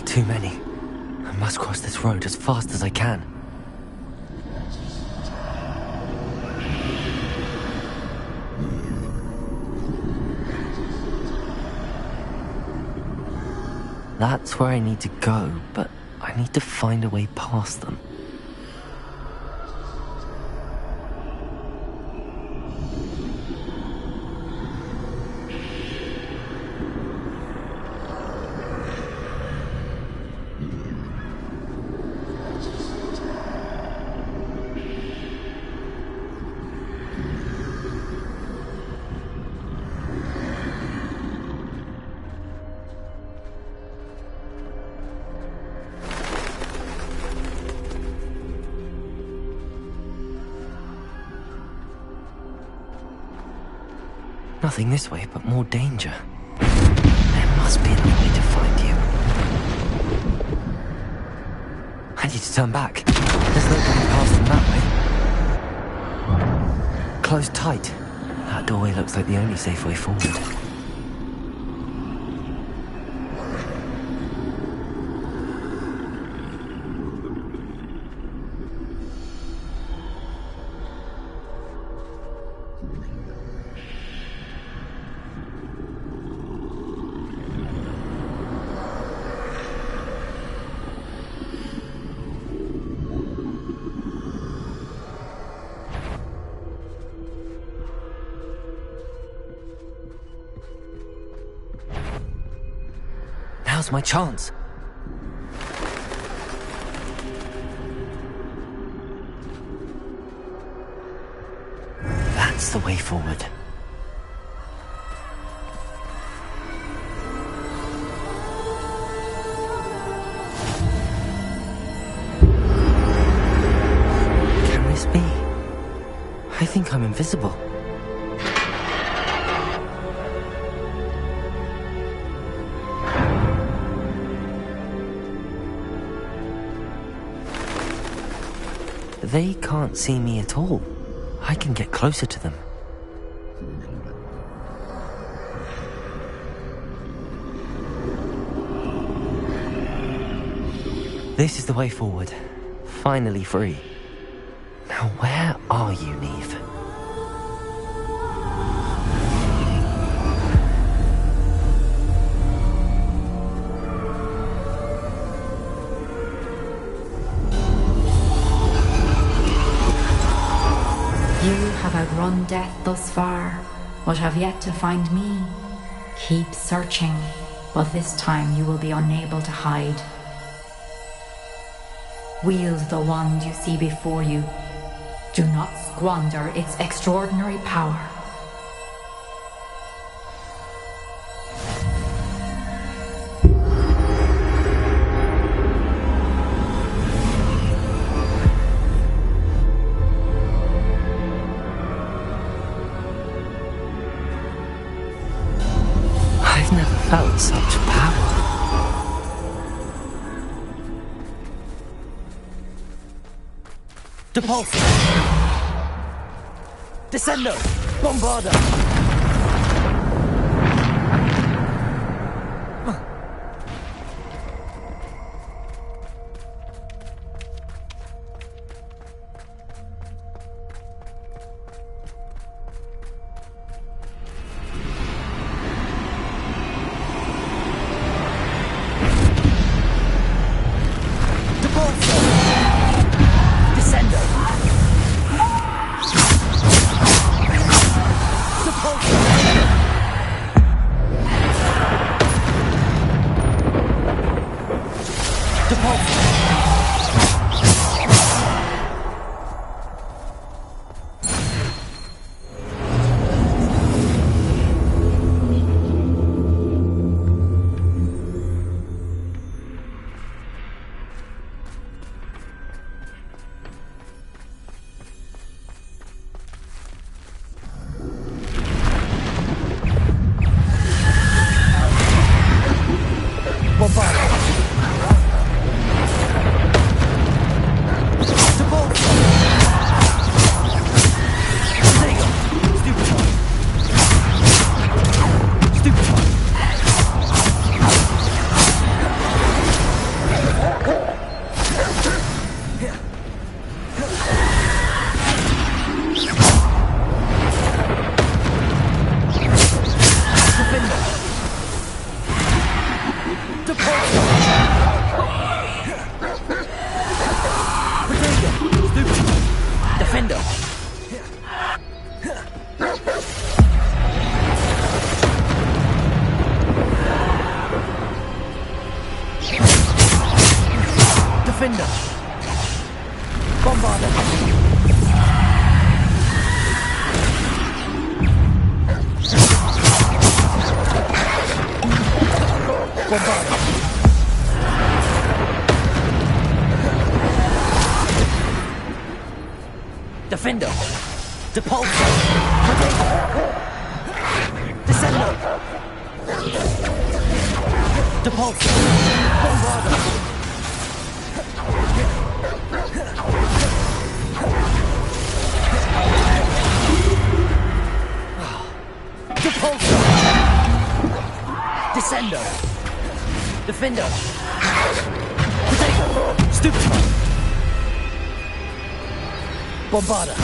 Too many. I must cross this road as fast as I can. That's where I need to go, but I need to find a way past them. Nothing this way, but more danger. There must be another way to find you. I need to turn back. There's no getting past them that way. Close tight. That doorway looks like the only safe way forward. Now's my chance. That's the way forward. Can this be? I think I'm invisible. They can't see me at all. I can get closer to them. This is the way forward. Finally free. Now where are you, Neve? You have outrun death thus far, but have yet to find me. Keep searching, but this time you will be unable to hide. Wield the wand you see before you. Do not squander its extraordinary power. I've never felt such power. Depulso! Descendo! Bombarda! Defendo! Depulso! Descendo! Depulso! Bombarda! Depulso! Descendo! Defendo! Potato! Stupid! Bombarda!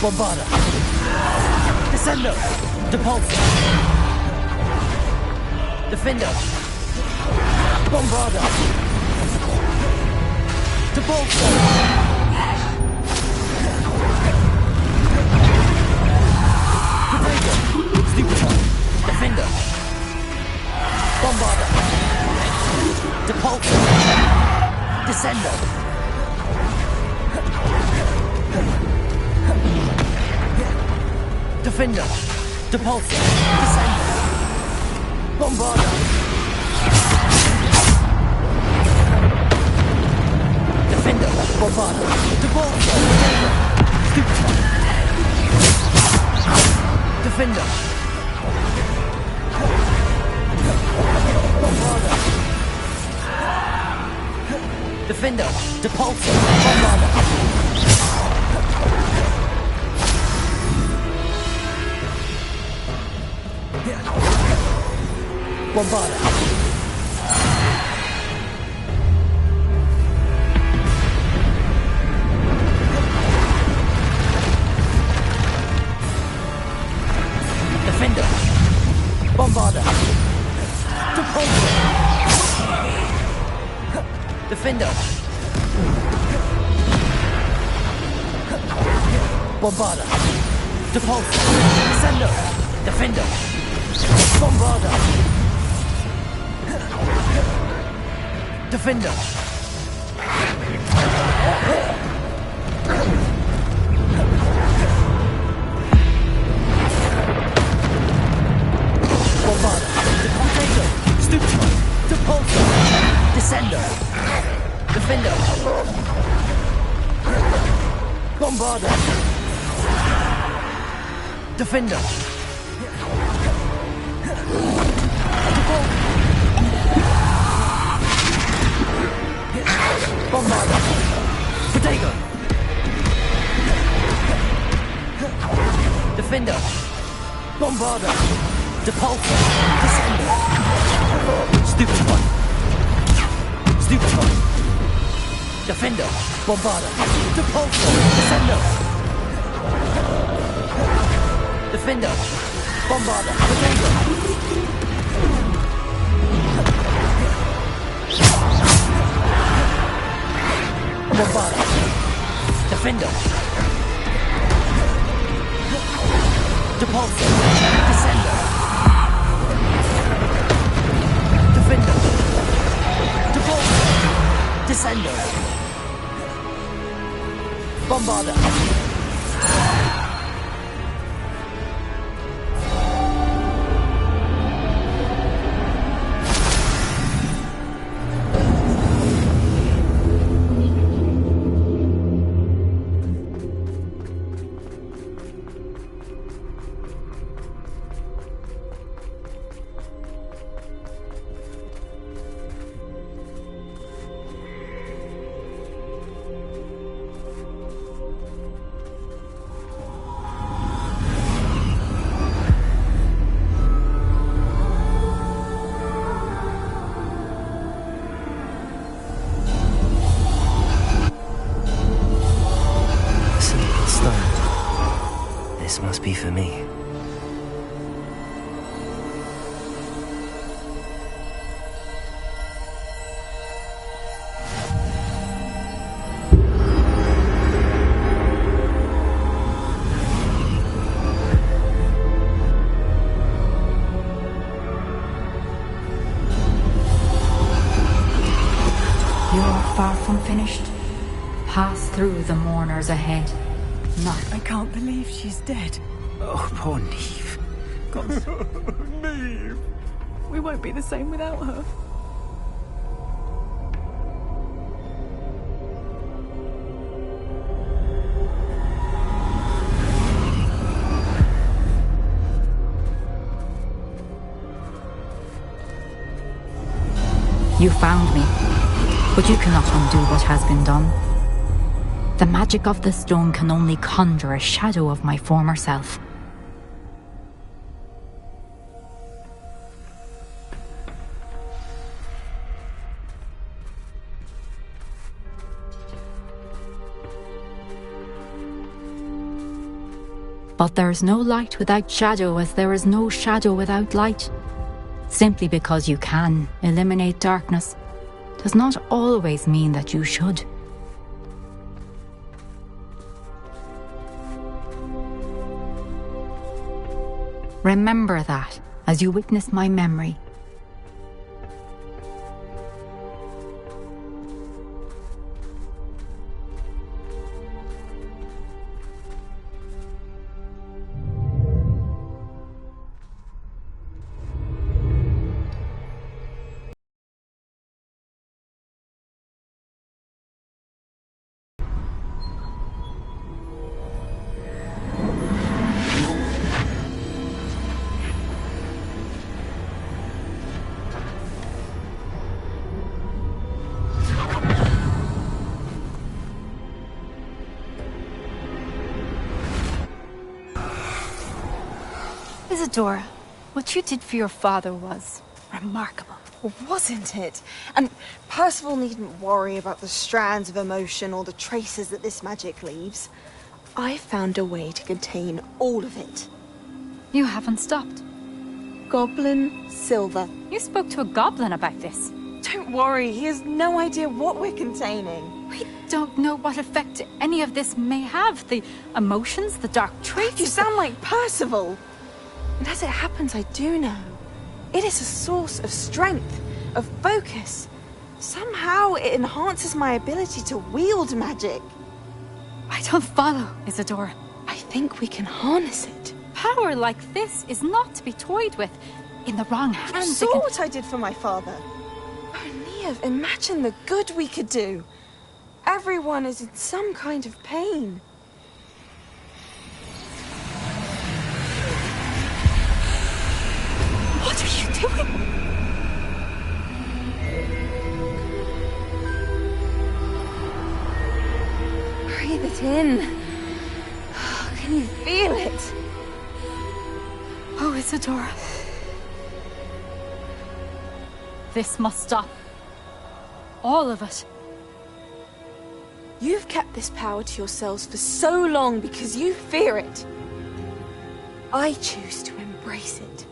Bombarda! Descendo! Depulsor. Defender. Bombarda. Depulsor. Potato. Stupefy. Defender. Bombarda. Depulsor. Descender. Defender. Depulsor. Descender. Bombarda. Defender. Bombarda. Depulsor. Stupefy. Defender. Bombarda. Defender. Depulsor. Bombarda. Bombarda. Defender. Bombarda. Depulsor. Defender. Bombarda. Depulsor. Descender. Defender. Bombarda. Defender. Bombarda. Potato. Stupefy. Depulsor. Descender. Defender. Bombarda. Defender. Bombarda. Potato. Defender. Bombarda. Depulsor. Descender. Stupefy. Stupefy. Defender. Bombarda. Depulsor. Descender. Defender. Bombarda. Potato. Bombarda. Defender. Depulsor. Descender. Defender. Depulsor. Descender. Bombarda. This must be for me. You're far from finished. Pass through the mourners ahead. I can't believe she's dead. Oh, poor Neve. Neve! We won't be the same without her. You found me, but you cannot undo what has been done. The magic of the stone can only conjure a shadow of my former self. But there is no light without shadow, as there is no shadow without light. Simply because you can eliminate darkness does not always mean that you should. Remember that as you witness my memory. Isadora, what you did for your father was remarkable. Wasn't it? And Percival needn't worry about the strands of emotion or the traces that this magic leaves. I found a way to contain all of it. You haven't stopped. Goblin Silver. You spoke to a goblin about this. Don't worry, he has no idea what we're containing. We don't know what effect any of this may have. The emotions, the dark traits. You sound like Percival. And as it happens, I do know. It is a source of strength, of focus. Somehow it enhances my ability to wield magic. I don't follow, Isadora. I think we can harness it. Power like this is not to be toyed with. In the wrong hands, You saw what I did for my father. Oh, Neve, imagine the good we could do. Everyone is in some kind of pain. What are you doing? Breathe it in. Can you feel it? Oh, Isadora. This must stop. All of it. You've kept this power to yourselves for so long because you fear it. I choose to embrace it.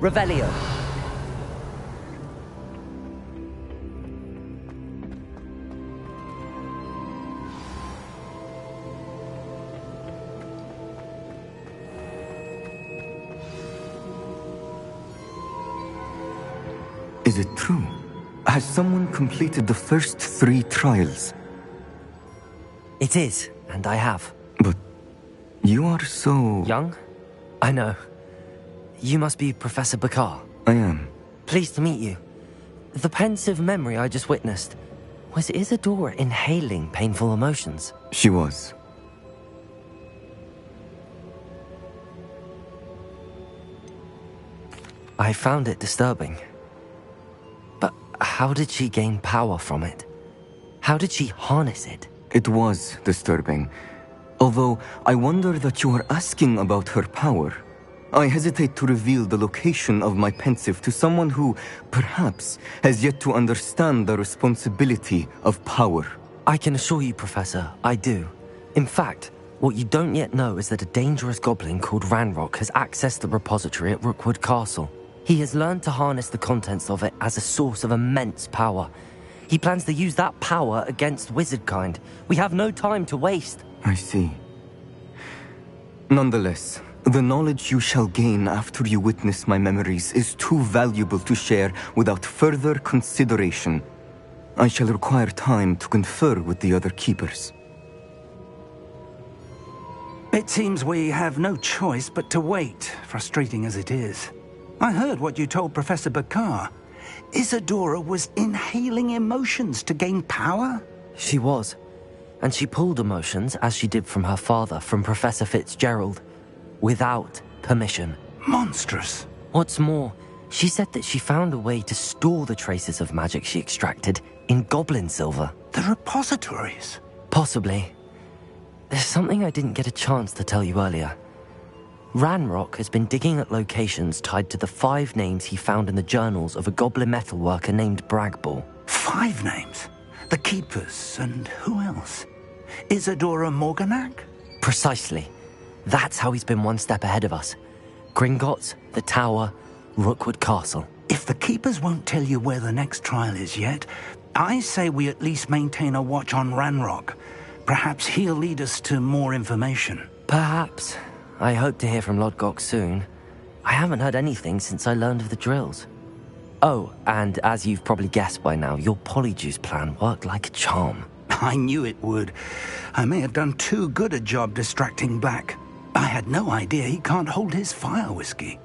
Revelio. Is it true? Has someone completed the first 3 trials? It is, and I have. But you are so... young? I know. You must be Professor Bakar. I am. Pleased to meet you. The pensive memory I just witnessed, was Isadora inhaling painful emotions? She was. I found it disturbing. But how did she gain power from it? How did she harness it? It was disturbing. Although I wonder that you are asking about her power. I hesitate to reveal the location of my pensive to someone who, perhaps, has yet to understand the responsibility of power. I can assure you, Professor, I do. In fact, what you don't yet know is that a dangerous goblin called Ranrock has accessed the repository at Rookwood Castle. He has learned to harness the contents of it as a source of immense power. He plans to use that power against wizardkind. We have no time to waste. I see. Nonetheless, the knowledge you shall gain after you witness my memories is too valuable to share without further consideration. I shall require time to confer with the other keepers. It seems we have no choice but to wait, frustrating as it is. I heard what you told Professor Bakar. Isadora was inhaling emotions to gain power? She was. And she pulled emotions, as she did from her father, from Professor Fitzgerald, without permission. Monstrous. What's more, She said that she found a way to store the traces of magic she extracted in goblin silver. The repositories? Possibly. There's something I didn't get a chance to tell you earlier. Ranrock has been digging at locations tied to the 5 names he found in the journals of a goblin metalworker named Bragball. 5 names? The Keepers, and who else? Isadora Morganac? Precisely. That's how he's been one step ahead of us. Gringotts, the Tower, Rookwood Castle. If the Keepers won't tell you where the next trial is yet, I say we at least maintain a watch on Ranrock. Perhaps he'll lead us to more information. Perhaps. I hope to hear from Lodgok soon. I haven't heard anything since I learned of the drills. Oh, and as you've probably guessed by now, your Polyjuice plan worked like a charm. I knew it would. I may have done too good a job distracting Black. I had no idea he can't hold his fire whiskey.